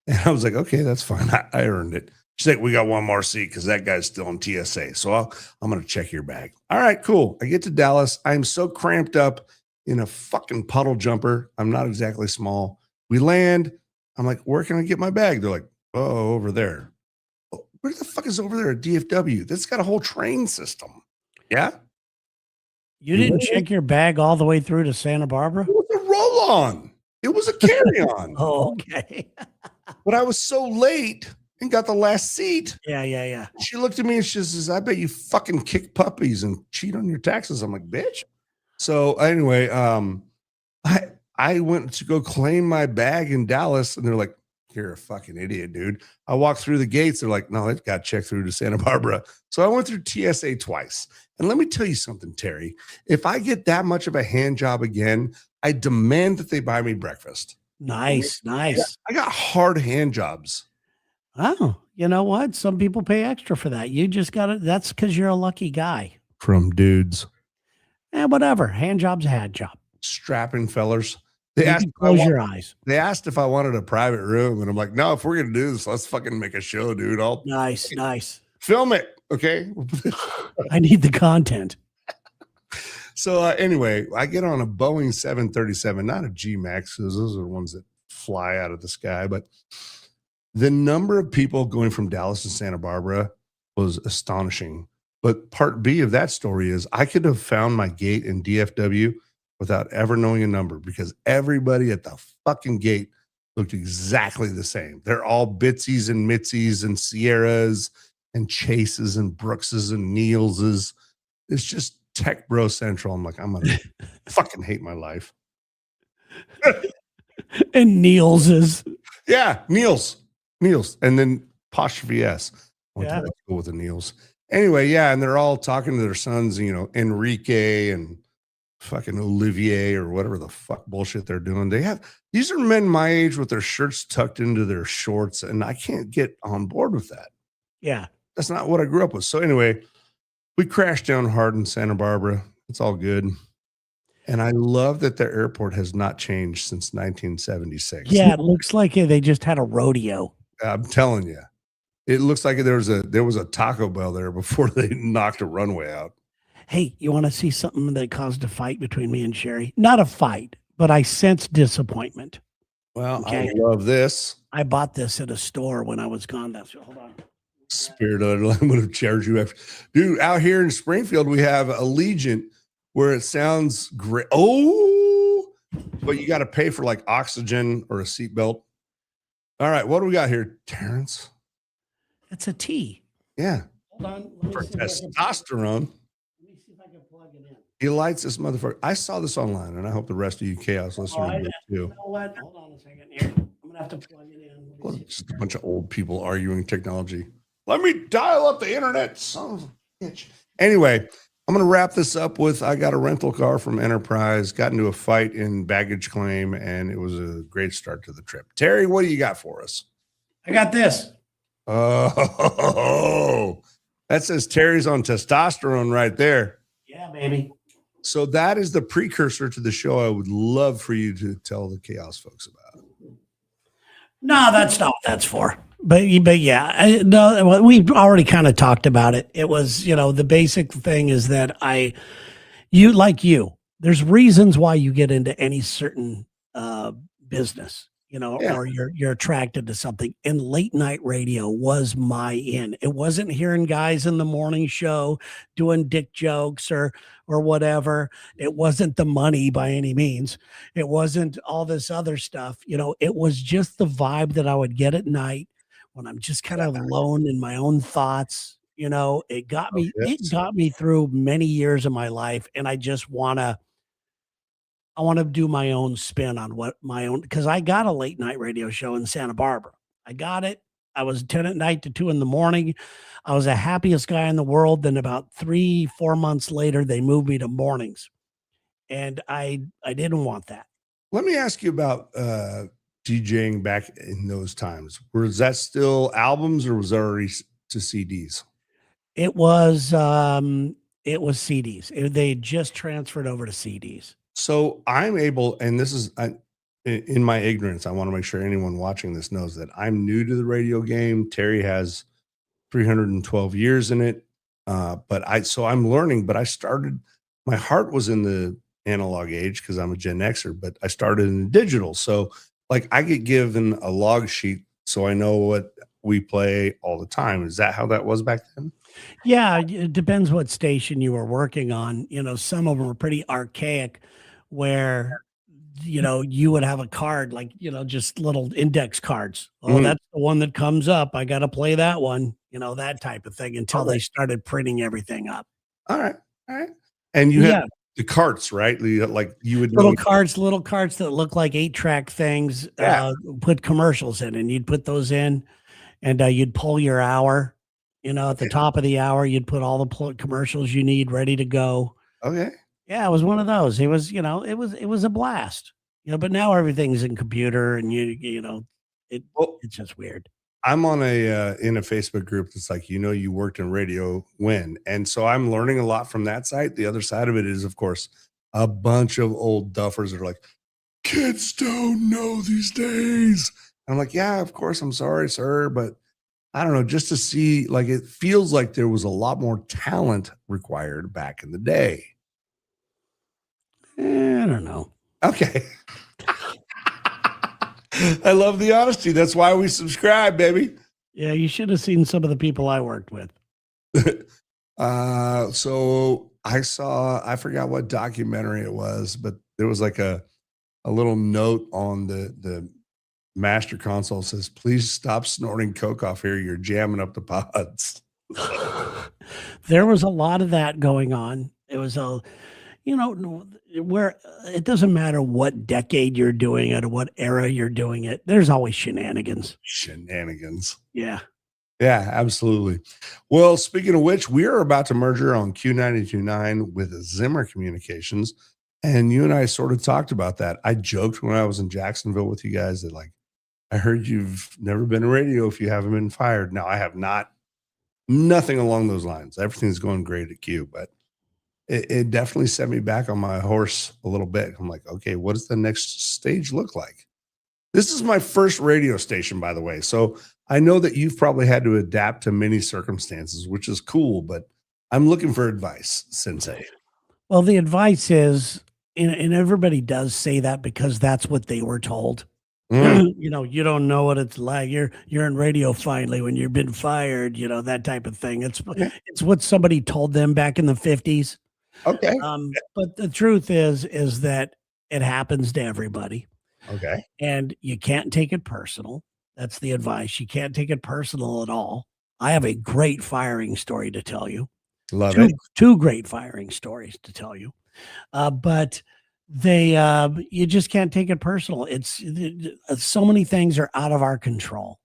And I was like, "Okay, that's fine. I earned it." She's like, "We got one more seat because that guy's still in TSA. So I'm going to check your bag." All right, cool. I get to Dallas. I'm so cramped up in a fucking puddle jumper. I'm not exactly small. We land. I'm like, "Where can I get my bag?" They're like, "Oh, over there." "Oh, where the fuck is over there at DFW? That's got a whole train system." Yeah. You didn't check your bag all the way through to Santa Barbara? It was a roll on. It was a carry on. Oh, okay. But I was so late and got the last seat. Yeah. She looked at me and she says, "I bet you fucking kick puppies and cheat on your taxes." I'm like, "Bitch." So anyway, I went to go claim my bag in Dallas, and they're like, "You're a fucking idiot, dude." I walked through the gates. They're like, "No, it got checked through to Santa Barbara." So I went through TSA twice. And let me tell you something, Terry. If I get that much of a hand job again, I demand that they buy me breakfast. Nice. I got hard hand jobs. Oh, you know what? Some people pay extra for that. You just got it. That's because you're a lucky guy. From dudes. Whatever. Hand job's a hand job. Strapping fellers. You can close your eyes. They asked if I wanted a private room, and I'm like, "No, if we're gonna do this, let's fucking make a show, dude. I'll Nice. film it, okay?" I need the content. So anyway, I get on a Boeing 737, not a G-Max, because those are the ones that fly out of the sky. But the number of people going from Dallas to Santa Barbara was astonishing. But part B of that story is I could have found my gate in DFW without ever knowing a number, because everybody at the fucking gate looked exactly the same. They're all Bitsies and Mitsies and Sierras and Chase's and Brooks's and Neils's. It's just tech bro central. I'm like, I'm gonna fucking hate my life. And Niels is Yeah, Niels, and then apostrophe S. I went to Yeah. high school with the Niels. Anyway, yeah, and they're all talking to their sons, you know, Enrique and fucking Olivier or whatever the fuck bullshit they're doing. These are men my age with their shirts tucked into their shorts, and I can't get on board with that. Yeah. That's not what I grew up with. So anyway, we crashed down hard in Santa Barbara. It's all good. And I love that their airport has not changed since 1976. Yeah, it looks like they just had a rodeo. I'm telling you, it looks like there was a Taco Bell there before they knocked a runway out. Hey, you want to see something that caused a fight between me and Sherry? Not a fight, but I sense disappointment. Well, Okay. I love this. I bought this at a store when I was gone. Hold on. Spirit of the would have charged you after. Dude, out here in Springfield, we have Allegiant where it sounds great. Oh, but you got to pay for like oxygen or a seatbelt. All right, what do we got here, Terrence? It's a T. Yeah. Hold on. Let For me see if I can- testosterone. let me see if I can plug it in. He lights this motherfucker. I saw this online, and I hope the rest of you chaos listeners do You too. know what? Hold on a second here. I'm gonna have to plug it in. Let me Well, see. just a bunch of old people arguing technology. Let me dial up the internet, son of a bitch. Anyway, I'm going to wrap this up with I got a rental car from Enterprise, got into a fight in baggage claim, and it was a great start to the trip. Terry, what do you got for us? I got this. Oh, that says Terry's on testosterone right there. Yeah, baby. So that is the precursor to the show I would love for you to tell the chaos folks about. No, that's not what that's for. But yeah, no, we've already kind of talked about it. It was, the basic thing is that there's reasons why you get into any certain business, Yeah. or you're attracted to something. And late night radio was my in. It wasn't hearing guys in the morning show doing dick jokes or whatever. It wasn't the money by any means. It wasn't all this other stuff. It was just the vibe that I would get at night when I'm just kind of alone in my own thoughts. It got me, yes. it got me through many years of my life. And I just I want to do my own spin on because I got a late night radio show in Santa Barbara. I got it. I was 10 at night to 2 in the morning. I was the happiest guy in the world. Then about 3-4 months later, they moved me to mornings. And I didn't want that. Let me ask you about DJing back in those times. Was that still albums or was that already to CDs? It was CDs. They just transferred over to CDs. So I'm able, and this is in my ignorance, I want to make sure anyone watching this knows that I'm new to the radio game. Terry has 312 years in it. So I'm learning, but my heart was in the analog age because I'm a Gen Xer, but I started in digital. So like I get given a log sheet so I know what we play all the time. Is that how that was back then? Yeah, it depends what station you were working on. Some of them were pretty archaic where you would have a card like, just little index cards. Oh, Mhm. that's the one that comes up. I got to play that one, that type of thing until they started printing everything up. All right. And you have the carts, right? Like you would little cards that look like 8-track things, Yeah. put commercials in, and you'd put those in and you'd pull your hour, at the top of the hour, you'd put all the commercials you need ready to go. Okay. Yeah, it was one of those. It was, it was a blast. But now everything's in computer and it's just weird. I'm on in a Facebook group that's like, you worked in radio when, and so I'm learning a lot from that side. The other side of it is, of course, a bunch of old duffers that are like, kids don't know these days. And I'm like, yeah, of course. I'm sorry, sir. But I don't know, just to see, like, it feels like there was a lot more talent required back in the day. I don't know. Okay. I love the honesty. That's why we subscribe, baby. Yeah, you should have seen some of the people I worked with. So I forgot what documentary it was, but there was like a little note on the master console says, please stop snorting coke off here. You're jamming up the pods. There was a lot of that going on. It was where it doesn't matter what decade you're doing it or what era you're doing it. There's always shenanigans. Shenanigans. Yeah. Yeah, absolutely. Well, speaking of which, we are about to merger on Q929 with Zimmer Communications. And you and I sort of talked about that. I joked when I was in Jacksonville with you guys that, like, I heard you've never been in radio if you haven't been fired. No, I have not. Nothing along those lines. Everything's going great at Q, but it definitely set me back on my horse a little bit. I'm like, okay, what does the next stage look like? This is my first radio station, by the way. So I know that you've probably had to adapt to many circumstances, which is cool, but I'm looking for advice, Sensei. Well, the advice is, and everybody does say that because that's what they were told. Mm, You don't know what it's like. You're in radio finally when you've been fired, that type of thing. okay. It's what somebody told them back in the 50s. Okay. But the truth is that it happens to everybody. Okay. And you can't take it personal. That's the advice. You can't take it personal at all. I have a great firing story to tell you. Love Two it. two great firing stories to tell you. But you just can't take it personal. It's so many things are out of our control.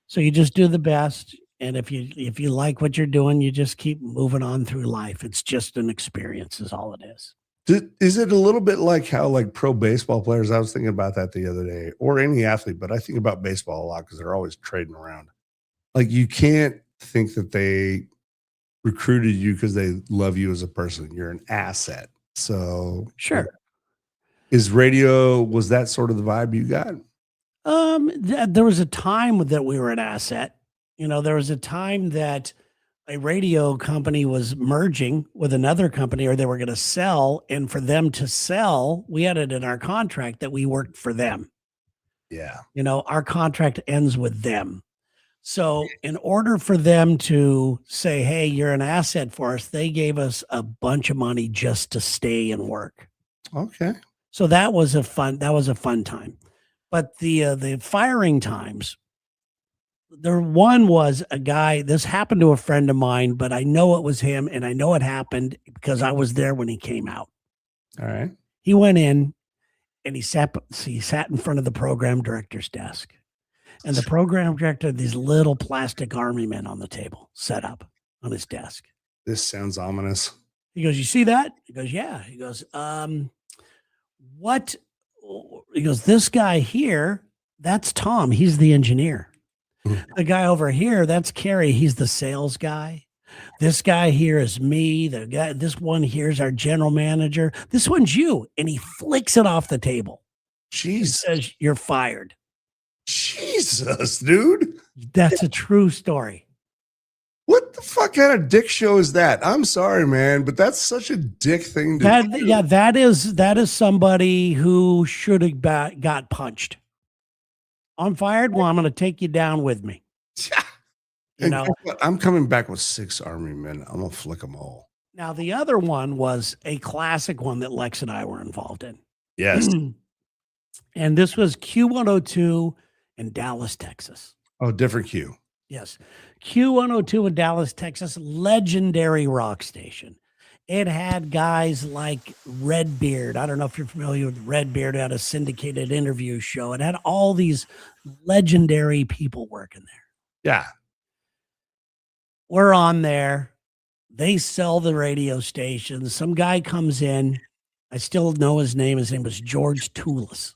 So you just do the best. And if you like what you're doing, you just keep moving on through life. It's just an experience, is all it is. Is it a little bit like how, like, pro baseball players? I was thinking about that the other day, or any athlete, but I think about baseball a lot because they're always trading around. Like, you can't think that they recruited you because they love you as a person. You're an asset. So, Sure. was that sort of the vibe you got? There was a time that we were an asset. There was a time that a radio company was merging with another company, or they were going to sell. And for them to sell, we had it in our contract that we worked for them. Yeah. Our contract ends with them. So in order for them to say, hey, you're an asset for us, they gave us a bunch of money just to stay and work. Okay. So that was a fun time. But the firing times, one was a guy, this happened to a friend of mine, but I know it was him, and I know it happened because I was there when he came out. All right. He went in and he sat in front of the program director's desk. And the program director had these little plastic army men on the table set up on his desk. This sounds ominous. He goes, you see that? He goes, yeah. He goes, what? He goes, this guy here, that's Tom. He's the engineer. The guy over here, that's Kerry. He's the sales guy. This guy here is me. This one here is our general manager. This one's you. And he flicks it off the table. Jesus. Says, you're fired. Jesus, dude. That's a true story. What the fuck kind of dick show is that? I'm sorry, man, but that's such a dick thing to do. Yeah, that is somebody who should have got punched. I'm fired. Well, I'm going to take you down with me. I'm coming back with 6 army men. I'm gonna flick them all. Now the other one was a classic one that Lex and I were involved in. Yes. And this was Q102 in Dallas, Texas. Oh, different Q. Yes. Q102 in Dallas, Texas, legendary rock station. It had guys like Redbeard. I don't know if you're familiar with Redbeard. It had a syndicated interview show. It had all these legendary people working there. Yeah. We're on there. They sell the radio station. Some guy comes in. I still know his name. His name was George Toulis.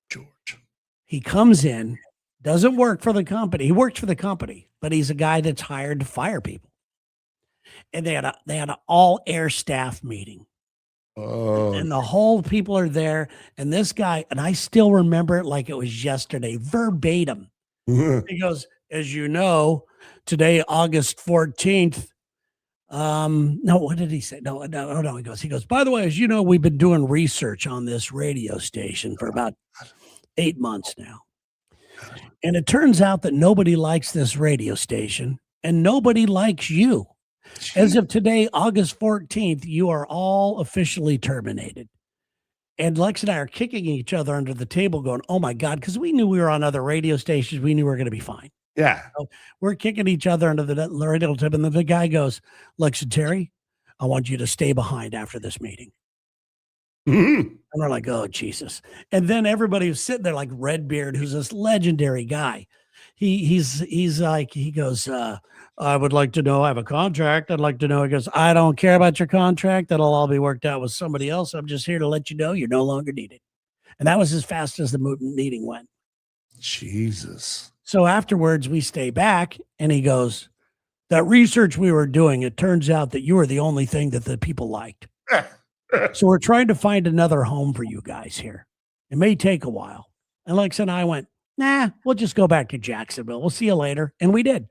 George. He comes in, doesn't work for the company. He works for the company, but he's a guy that's hired to fire people. And they had an all air staff meeting. Oh. And the whole people are there. And this guy, and I still remember it like it was yesterday, verbatim. He goes, as you know, today, August 14th. No, what did he say? No. He goes, by the way, as you know, we've been doing research on this radio station for about 8 months now. And it turns out that nobody likes this radio station and nobody likes you. As of today, August 14th, you are all officially terminated. And Lex and I are kicking each other under the table going, oh my God, because we knew we were on other radio stations. We knew we were going to be fine. Yeah. So we're kicking each other under the radio tip, and then the guy goes, "Lex and Terry, I want you to stay behind after this meeting." Mhm. And we're like, "Oh, Jesus." And then everybody was sitting there like Redbeard, who's this legendary guy. He's like, he goes, "I would like to know, I have a contract. I'd like to know." He goes, "I don't care about your contract. That'll all be worked out with somebody else. I'm just here to let you know you're no longer needed." And that was as fast as the meeting went. Jesus. So afterwards, we stay back, and he goes, "That research we were doing, it turns out that you were the only thing that the people liked. So we're trying to find another home for you guys here. It may take a while." And Lex and I went, "Nah, we'll just go back to Jacksonville. We'll see you later." And we did.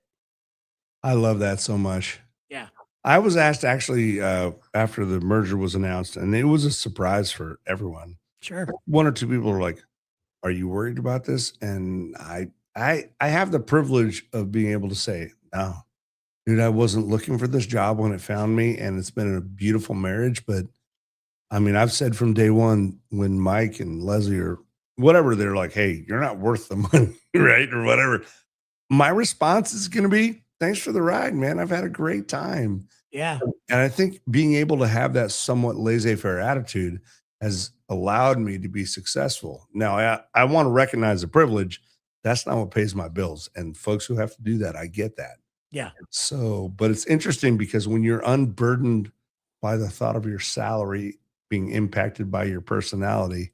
I love that so much. Yeah. I was asked actually after the merger was announced, and it was a surprise for everyone. Sure. One or two people were like, "Are you worried about this?" And I have the privilege of being able to say, "No, dude, I wasn't looking for this job when it found me, and it's been a beautiful marriage." But I mean, I've said from day one when Mike and Leslie or whatever, they're like, "Hey, you're not worth the money," right? Or whatever. My response is going to be, "Thanks for the ride, man. I've had a great time." Yeah. And I think being able to have that somewhat laissez-faire attitude has allowed me to be successful. Now, I want to recognize the privilege. That's not what pays my bills. And folks who have to do that, I get that. Yeah. So, but it's interesting because when you're unburdened by the thought of your salary being impacted by your personality,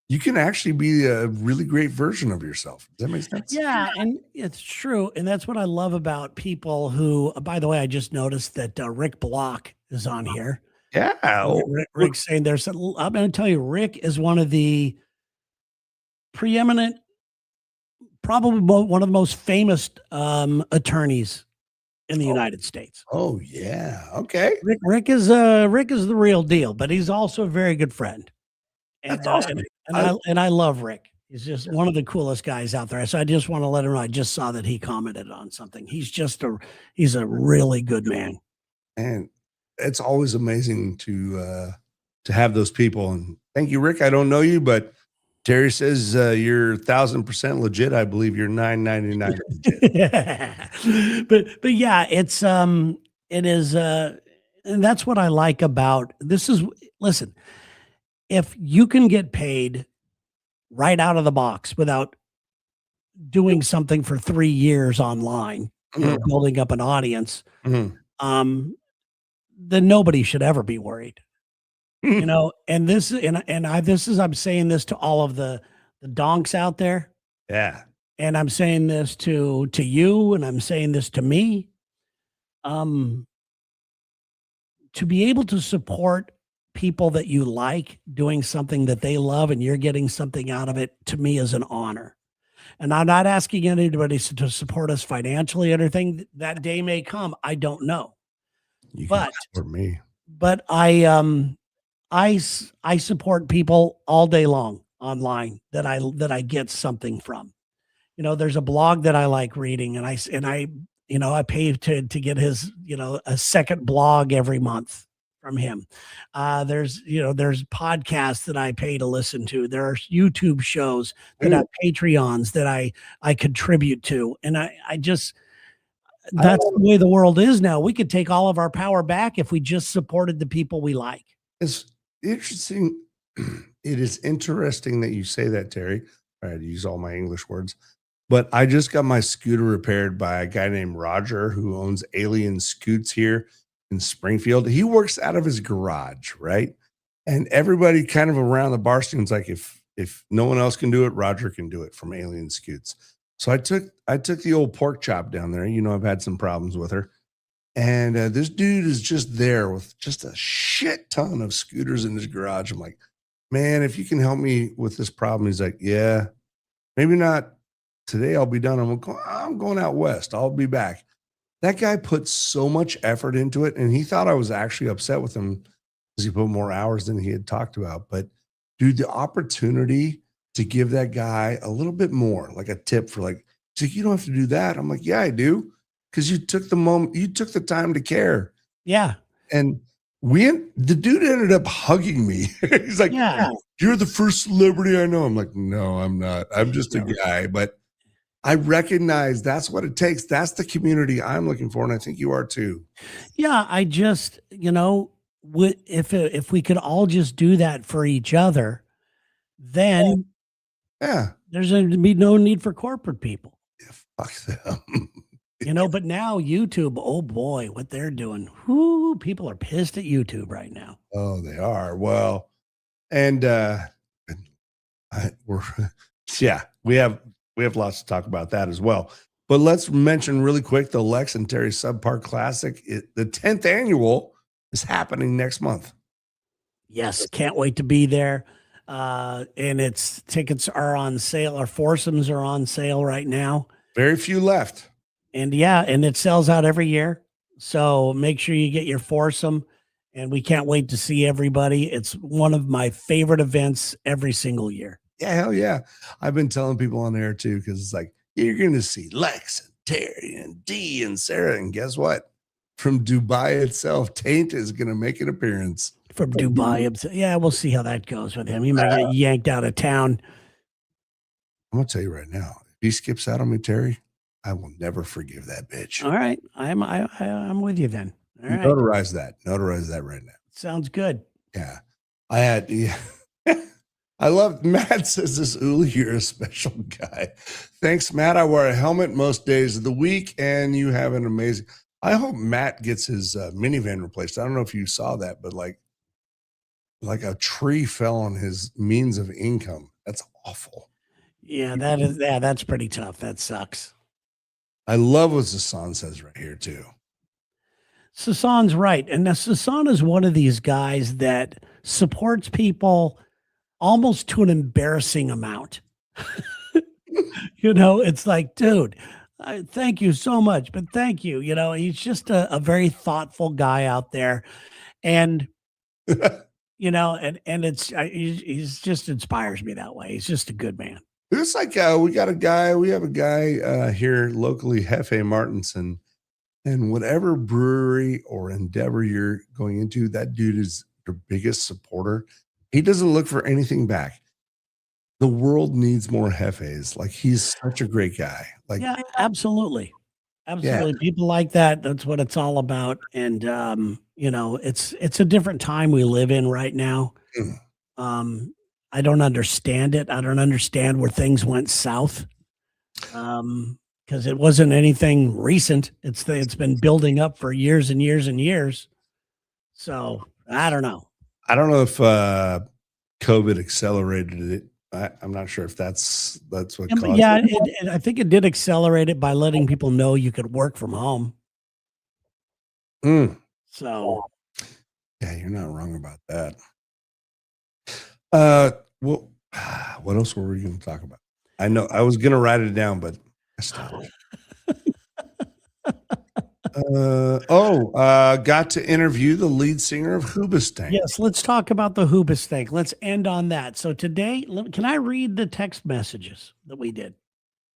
you can actually be a really great version of yourself. Does that make sense? Yeah. And it's true. And that's what I love about people who, by the way, I just noticed that Rick Block is on here. Yeah. Oh, Rick's saying there's, I'm going to tell you, Rick is one of the preeminent, probably one of the most famous attorneys in the United States. oh yeah. Okay. Rick is the real deal, but he's also a very good friend. And, That's awesome. and I love Rick. He's just one of the coolest guys out there. So I just want to let him know. I just saw that he commented on something. He's a really good man. And it's always amazing to have those people. And thank you, Rick. I don't know you, but Terry says you're 1,000% legit. I believe you're 999 legit. but yeah, it is and that's what I like about this is listen, if you can get paid right out of the box without doing something for 3 years online and building up an audience, Mhm. then nobody should ever be worried. You know, and this I'm saying this to all of the donks out there, Yeah. and I'm saying this to you, and I'm saying this to me. To be able to support people that you like doing something that they love and you're getting something out of it, to me, is an honor. And I'm not asking anybody to support us financially or anything. That day may come. I don't know. You But- can support me. But I support people all day long online that I get something from. You know, there's a blog that I like reading, and I pay to get his, a second blog every month from him. There's podcasts that I pay to listen to. There are YouTube shows that have Patreons that I contribute to. And I just, that's the way the world is now. We could take all of our power back if we just supported the people we like. It's interesting. It is interesting that you say that, Terry. I had to use all my English words. But I just got my scooter repaired by a guy named Roger who owns Alien Scoots here in Springfield. He works out of his garage, right? And everybody kind of around the bar scene's like, if no one else can do it, Roger can do it from Alien Scoots. So I took the old pork chop down there. You know, I've had some problems with her. And this dude is just there with just a shit ton of scooters in his garage. I'm like, man, if you can help me with this problem. He's like, yeah, maybe not today. I'll be done. I'm going out west. I'll be back. That guy put so much effort into it. And he thought I was actually upset with him because he put more hours than he had talked about. But dude, the opportunity to give that guy a little bit more, like a tip for like, he's like, you don't have to do that. I'm like, yeah, I do. Because you took the time to care. Yeah. And the dude ended up hugging me. He's like, Yeah. you're the first celebrity I know. I'm like, no, I'm not. I'm just a guy. But I recognize that's what it takes. That's the community I'm looking for, and I think you are too. Yeah, I just, if we could all just do that for each other, then Yeah. there's going to be no need for corporate people. Yeah, fuck them. But now YouTube, oh boy, what they're doing. Whoo, people are pissed at YouTube right now. Oh, they are. Well, and we're yeah, we have lots to talk about that as well. But let's mention really quick the Lex and Terry Subpar Classic. The 10th annual is happening next month. Yes, can't wait to be there. And its tickets are on sale. Our foursomes are on sale right now. Very few left. And yeah, and it sells out every year. So make sure you get your foursome. And we can't wait to see everybody. It's one of my favorite events every single year. Yeah, hell yeah. I've been telling people on there too, because it's like, you're going to see Lex and Terry and Dee and Sarah. And guess what? From Dubai itself, Taint is going to make an appearance. From Dubai. Yeah, we'll see how that goes with him. He might get yanked out of town. I'm going to tell you right now, if he skips out on me, Terry, I will never forgive that bitch. All right. I'm with you then. All right. Notarize that right now. Sounds good. Yeah. I love Matt says this, Uli, you're a special guy. Thanks, Matt. I wear a helmet most days of the week, and you have an amazing. I hope Matt gets his minivan replaced. I don't know if you saw that, but like a tree fell on his means of income. That's awful. Yeah, that's pretty tough. That sucks. I love what Sasan says right here too. Sasan's right. And now Sasan is one of these guys that supports people almost to an embarrassing amount. It's like, dude, thank you so much, but thank you. He's just a very thoughtful guy out there. And, and he's just inspires me that way. He's just a good man. It's like we have a guy here locally, Hefe Martinson, and whatever brewery or endeavor you're going into, that dude is your biggest supporter. He doesn't look for anything back. The world needs more Hefes. Like, he's such a great guy. Like, yeah, absolutely. Absolutely. Yeah. People like that. That's what it's all about. And, it's a different time we live in right now. I don't understand it. I don't understand where things went south. Because it wasn't anything recent. It's been building up for years and years and years. So I don't know. I don't know if COVID accelerated it. I'm not sure if that's what caused it. I think it did accelerate it by letting people know you could work from home. So yeah, you're not wrong about that. Well, what else were we going to talk about? I know I was going to write it down, but I stopped. Got to interview the lead singer of Hoobastank. Yes, let's talk about the Hoobastank. Let's end on that. So today, can I read the text messages that we did?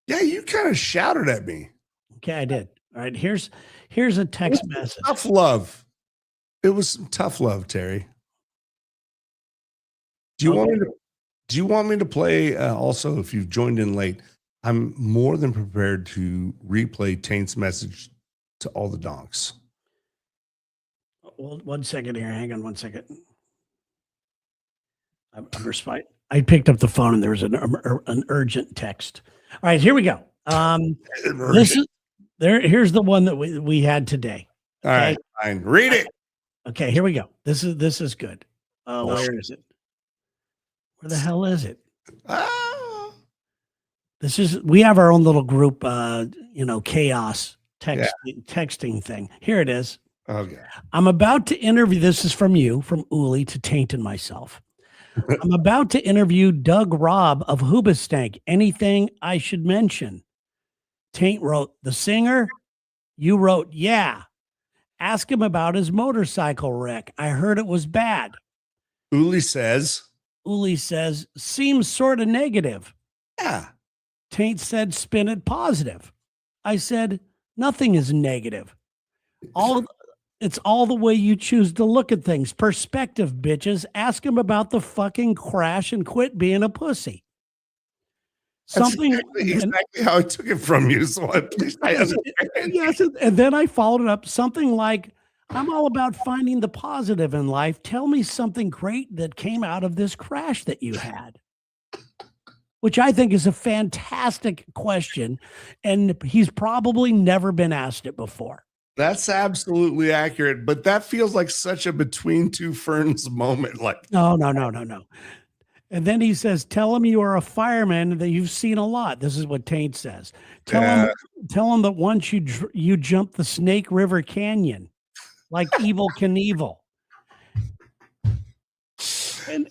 Yeah, you kind of shouted at me. Okay, I did. All right, here's a text message. Tough love. It was some tough love, Terry. Do you want me to play also, if you've joined in late, I'm more than prepared to replay Taint's message to all the donks. Well, 1 second here. Hang on 1 second. I'm respite. I picked up the phone and there was an urgent text. All right, here we go. Here's the one that we had today. Okay? All right, fine. Read it. Okay, here we go. This is good. Where is it? Where the hell is it? We have our own little group, KAOS texting thing. Here it is. Okay. I'm about to interview. This is from you, from Uli to Taint and myself. I'm about to interview Doug Robb of Hoobastank. Anything I should mention? Taint wrote, the singer. You wrote, yeah. Ask him about his motorcycle wreck. I heard it was bad. Uli says, seems sort of negative. Yeah. Taint said, spin it positive. I said, nothing is negative. It's all the way you choose to look at things. Perspective, bitches. Ask him about the fucking crash and quit being a pussy. That's something. exactly how I took it from you. So at least I Yes, understand. yes, and then I followed it up something like, "I'm all about finding the positive in life. Tell me something great that came out of this crash that you had." Which I think is a fantastic question, and he's probably never been asked it before. That's absolutely accurate, but that feels like such a between two ferns moment. Like, No, no, no, no, no. And then he says, "Tell him you are a fireman that you've seen a lot." This is what Taint says. yeah, Tell him that once you jumped the Snake River Canyon like Evil Knievel. And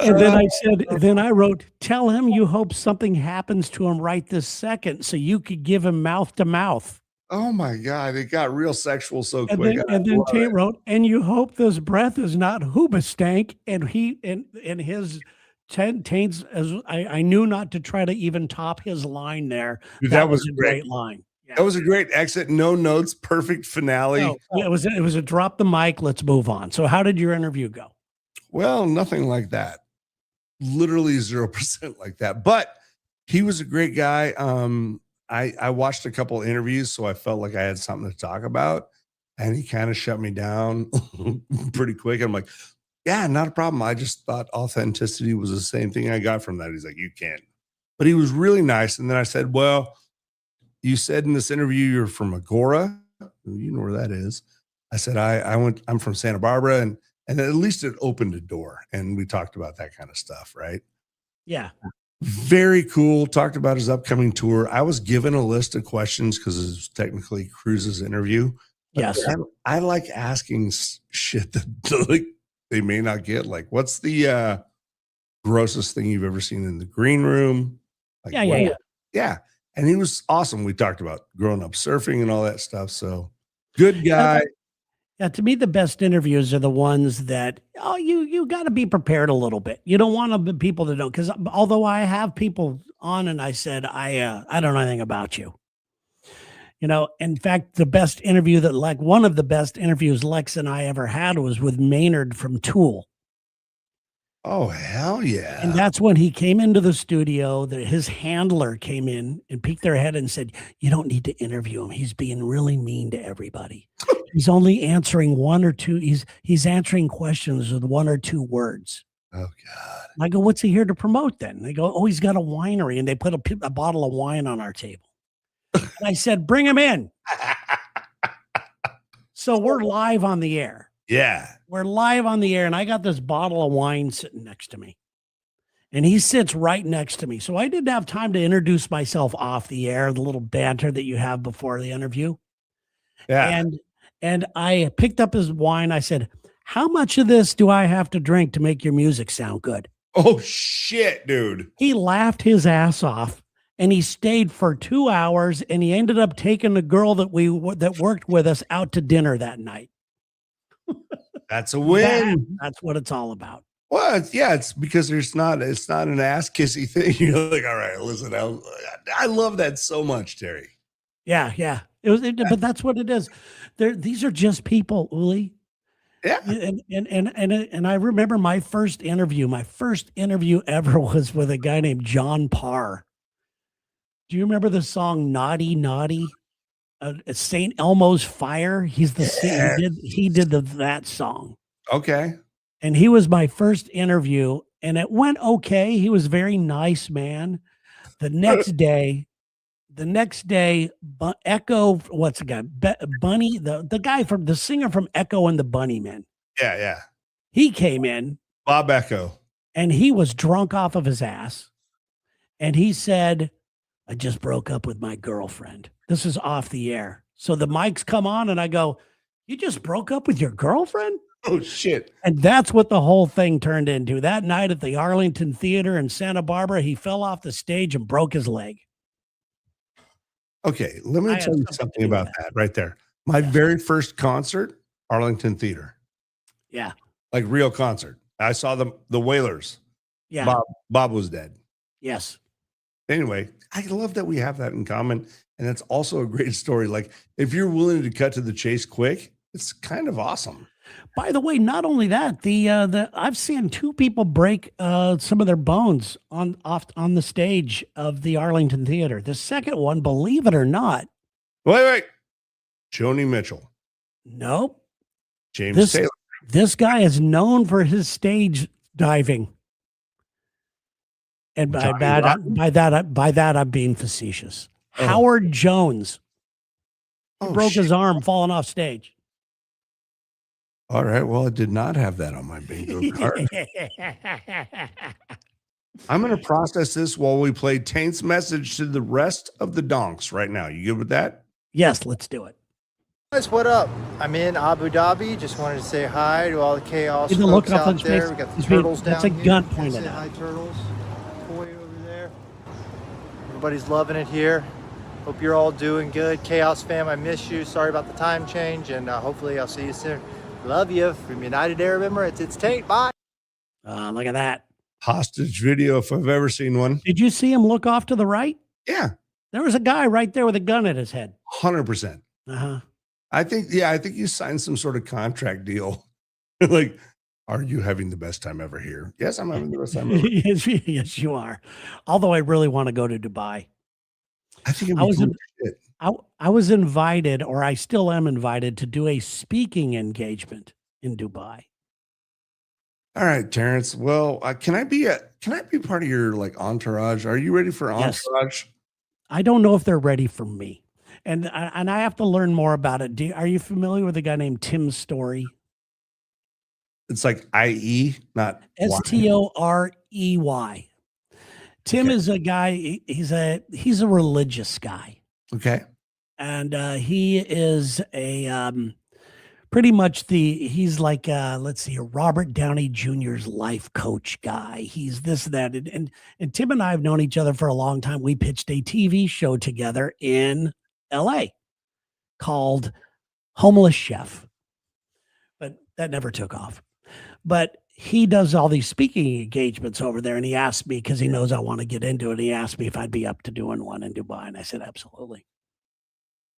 then I wrote, "Tell him you hope something happens to him right this second so you could give him mouth to mouth." oh my God, it got real sexual so quick. I And then love Tate it. wrote, "And you hope this breath is not hoobastank." And his Taint's, as I knew not to try to even top his line there. Dude, That that was was a great. great line. Yeah. That was a great exit. No notes, perfect finale. Oh, yeah, it was a drop the mic, let's move on. So how did your interview go? Well, nothing like that. Literally 0% like that. But he was a great guy. I watched a couple interviews, so I felt like I had something to talk about. And he kind of shut me down pretty quick. I'm like, yeah, not a problem. I just thought authenticity was the same thing I got from that. He's like, you can't. But he was really nice. And then I said, well, you said in this interview you're from Agora. You know where that is. I said, I'm from Santa Barbara, and at least it opened a door. And we talked about that kind of stuff, right? Yeah. Very cool. Talked about his upcoming tour. I was given a list of questions because it was technically Cruz's interview. But Yes. I like asking shit that like they may not get. Like, what's the grossest thing you've ever seen in the green room? Like, Yeah. yeah. And he was awesome. We talked about growing up surfing and all that stuff. So good guy. Yeah, to me, the best interviews are the ones that, oh, you got to be prepared a little bit. You don't want people to know, because although I have people on and I said, I don't know anything about you. You know, in fact, the best interview one of the best interviews Lex and I ever had was with Maynard from Tool. Oh, hell yeah. And that's when he came into the studio. His handler came in and peeked their head and said, "You don't need to interview him. He's being really mean to everybody. He's only answering one or two. He's answering questions with one or two words." Oh, God. And I go, "What's he here to promote then?" They go, "Oh, he's got a winery." And they put a bottle of wine on our table. And I said, "Bring him in." So we're live on the air. Yeah. We're live on the air, and I got this bottle of wine sitting next to me. And he sits right next to me. So I didn't have time to introduce myself off the air, the little banter that you have before the interview. Yeah. And I picked up his wine. I said, "How much of this do I have to drink to make your music sound good?" Oh, shit, dude. He laughed his ass off, and he stayed for 2 hours, and he ended up taking the girl that worked with us out to dinner that night. That's a win. That's what it's all about. Well, it's because it's not an ass kissy thing. You're like, all right, listen, I love that so much, Terry. Yeah. But that's what it is. These are just people, Uli. Yeah. And I remember my first interview ever was with a guy named John Parr. Do you remember the song "Naughty Naughty"? St. Elmo's Fire. He's the he did that song. Okay. And he was my first interview, and it went okay. He was a very nice man. The next day, Echo, what's the guy? Bunny, the guy from the singer from Echo and the Bunnymen. Yeah. He came in, Bob Echo. and he was drunk off of his ass. And he said, "I just broke up with my girlfriend." This is off the air. So the mics come on, and I go, "You just broke up with your girlfriend?" Oh, shit. And that's what the whole thing turned into. That night at the Arlington Theater in Santa Barbara, he fell off the stage and broke his leg. Okay, let me I tell had you something to something do with about that right there. My very first concert, Arlington Theater, Yeah. like real concert. I saw the Wailers. Yeah. Bob was dead. Yes. Anyway, I love that we have that in common. And that's also a great story. Like, if you're willing to cut to the chase quick, it's kind of awesome. By the way, not only that, the I've seen two people break some of their bones on the stage of the Arlington Theater. The second one, believe it or not, Wait. Joni Mitchell, nope. James This Taylor. this guy is known for his stage diving. And by Johnny bad Rotten? by that I'm being facetious. Oh. Howard Jones Oh, broke his shit. arm falling off stage. All right. Well, I did not have that on my bingo card. I'm going to process this while we play Taint's message to the rest of the donks right now. You good with that? Yes, let's do it. Guys, what up? I'm in Abu Dhabi. Just wanted to say hi to all the KAOS Get the look folks off on out his there. face. We got the He's being- turtles down that's a here. gun Can I pointed say at hi, him. turtles. Toy over there. Everybody's loving it here. Hope you're all doing good. KAOS fam, I miss you. Sorry about the time change, and hopefully I'll see you soon. Love you from United Arab Emirates. It's Taint. Bye. Look at that. Hostage video, if I've ever seen one. Did you see him look off to the right? Yeah, There was a guy right there with a gun at his head. 100%. Uh-huh. I think you signed some sort of contract deal. Like, are you having the best time ever here? Yes, I'm having the best time ever. Yes, you are. Although I really want to go to Dubai. I think I was cool in- shit. I was invited, or I still am invited, to do a speaking engagement in Dubai. All right, Terrence. Well, can I be part of your like entourage? Are you ready for Yes. entourage? I don't know if they're ready for me. And I have to learn more about it. Are you familiar with a guy named Tim Story? It's like IE, not Y. Storey. Tim Okay. is a guy. He's a religious guy, Okay. and he is a pretty much he's like let's see, a Robert Downey Jr.'s life coach guy. He's this, that, and Tim and I have known each other for a long time. We pitched a TV show together in LA called Homeless Chef, but that never took off. But he does all these speaking engagements over there, and he asked me, because he knows I want to get into it, he asked me if I'd be up to doing one in Dubai, and I said absolutely.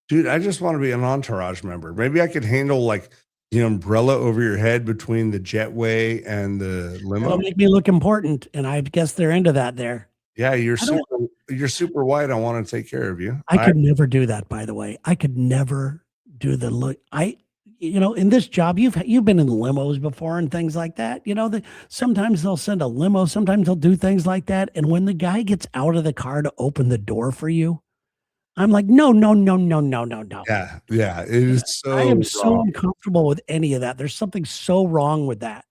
Dude, I just want to be an entourage member. Maybe I could handle like the umbrella over your head between the jetway and the limo. It'll make me look important, and I guess they're into that there. Yeah, you're I don't- super white. I want to take care of you. I could never do that, by the way. I could never do the look. In this job, you've been in limos before and things like that. Sometimes they'll send a limo, sometimes they'll do things like that. And when the guy gets out of the car to open the door for you, I'm like, no. Yeah, it is so. I am so wrong. uncomfortable with any of that. There's something so wrong with that.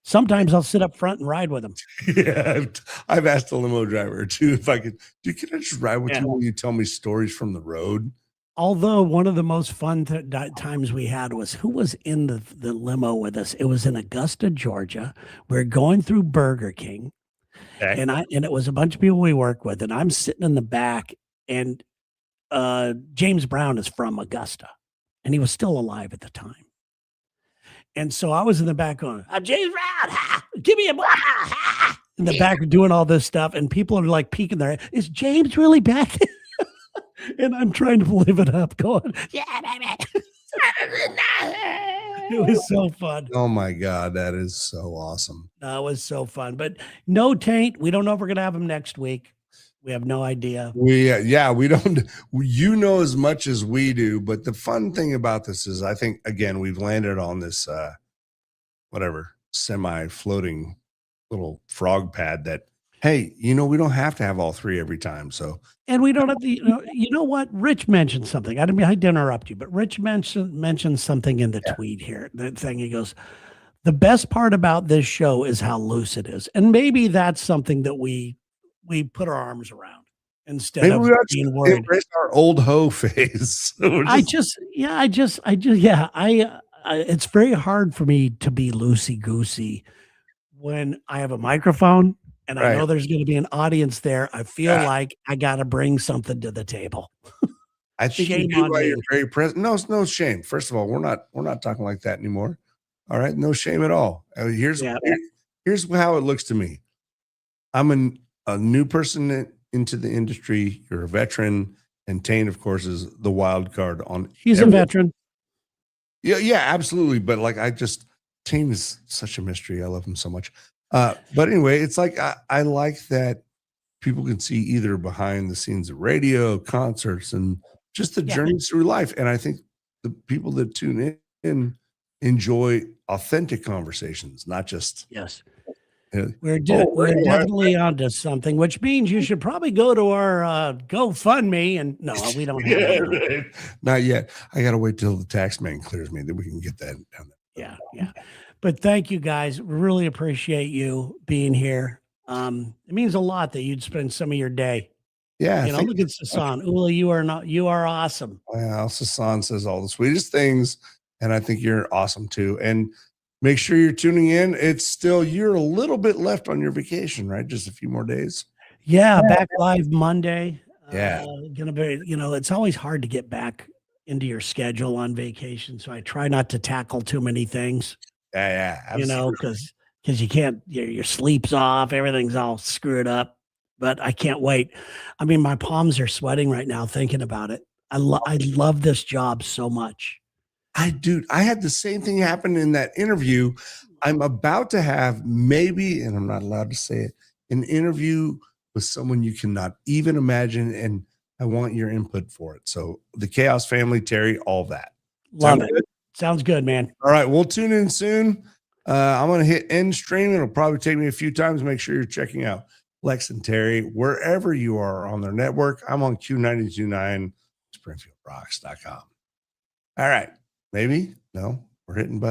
Sometimes I'll sit up front and ride with them. Yeah, I've asked the limo driver too if I could. Can I just ride with Yeah. you while you tell me stories from the road? Although one of the most fun times we had was, who was in the limo with us? It was in Augusta, Georgia. We're going through Burger King, Okay. and it was a bunch of people we work with, and I'm sitting in the back, and James Brown is from Augusta, and he was still alive at the time. And so I was in the back going, I'm James Brown, ha! Give me a ha! In the back doing all this stuff, and people are like peeking their head. Is James really back there? And I'm trying to live it up, going, yeah, baby. It was so fun. Oh my God, that is so awesome. That was so fun. But no Taint. We don't know if we're going to have him next week. We have no idea. We don't. You know as much as we do, but the fun thing about this is, I think again we've landed on this whatever semi-floating little frog pad that, hey, we don't have to have all three every time. So, And we don't have to, you know what? Rich mentioned something. I didn't mean to interrupt you, but Rich mentioned something in the tweet here. That thing, he goes, the best part about this show is how loose it is. And maybe that's something that we put our arms around instead maybe of we being worried. embrace our old hoe phase. It's very hard for me to be loosey goosey when I have a microphone and I know there's going to be an audience there. I feel like I got to bring something to the table. I think Shame you do on while me. you're very present. No, it's no shame. First of all, we're not talking like that anymore. All right, no shame at all. Here's how it looks to me. I'm a new person into the industry. You're a veteran, and Taint, of course, is the wild card on. He's a veteran. Yeah, absolutely. But like, Taint is such a mystery. I love him so much. But anyway, it's like I like that people can see either behind the scenes of radio, concerts, and just the Yeah. journeys through life. And I think the people that tune in enjoy authentic conversations, not just Yes. uh, We're oh, definitely onto something, which means you should probably go to our GoFundMe. And no, we don't have yeah, one. right. Not yet. I gotta wait till the tax man clears me, then we can get that down there. Yeah. But thank you guys. Really appreciate you being here. It means a lot that you'd spend some of your day. Yeah, You know, thank look you at so much. Sasan. Ula, you are awesome. Well, Sasan says all the sweetest things, and I think you're awesome too. And make sure you're tuning in. You're a little bit left on your vacation, right? Just a few more days. Yeah, back live Monday. Yeah. Gonna be, it's always hard to get back into your schedule on vacation. So I try not to tackle too many things, Yeah, absolutely. because you can't, your sleep's off, everything's all screwed up. But I can't wait. I mean, my palms are sweating right now thinking about it. I love this job so much. I had the same thing happen in that interview. I'm about to have maybe, and I'm not allowed to say it, an interview with someone you cannot even imagine. And I want your input for it. So the Chaos family, Terry, all that. Love Sound it. good? Sounds good, man. All right, we'll tune in soon. I'm going to hit end stream. It'll probably take me a few times. Make sure you're checking out Lex and Terry wherever you are on their network. I'm on Q929, SpringfieldRocks.com. All right, maybe no, we're hitting buttons.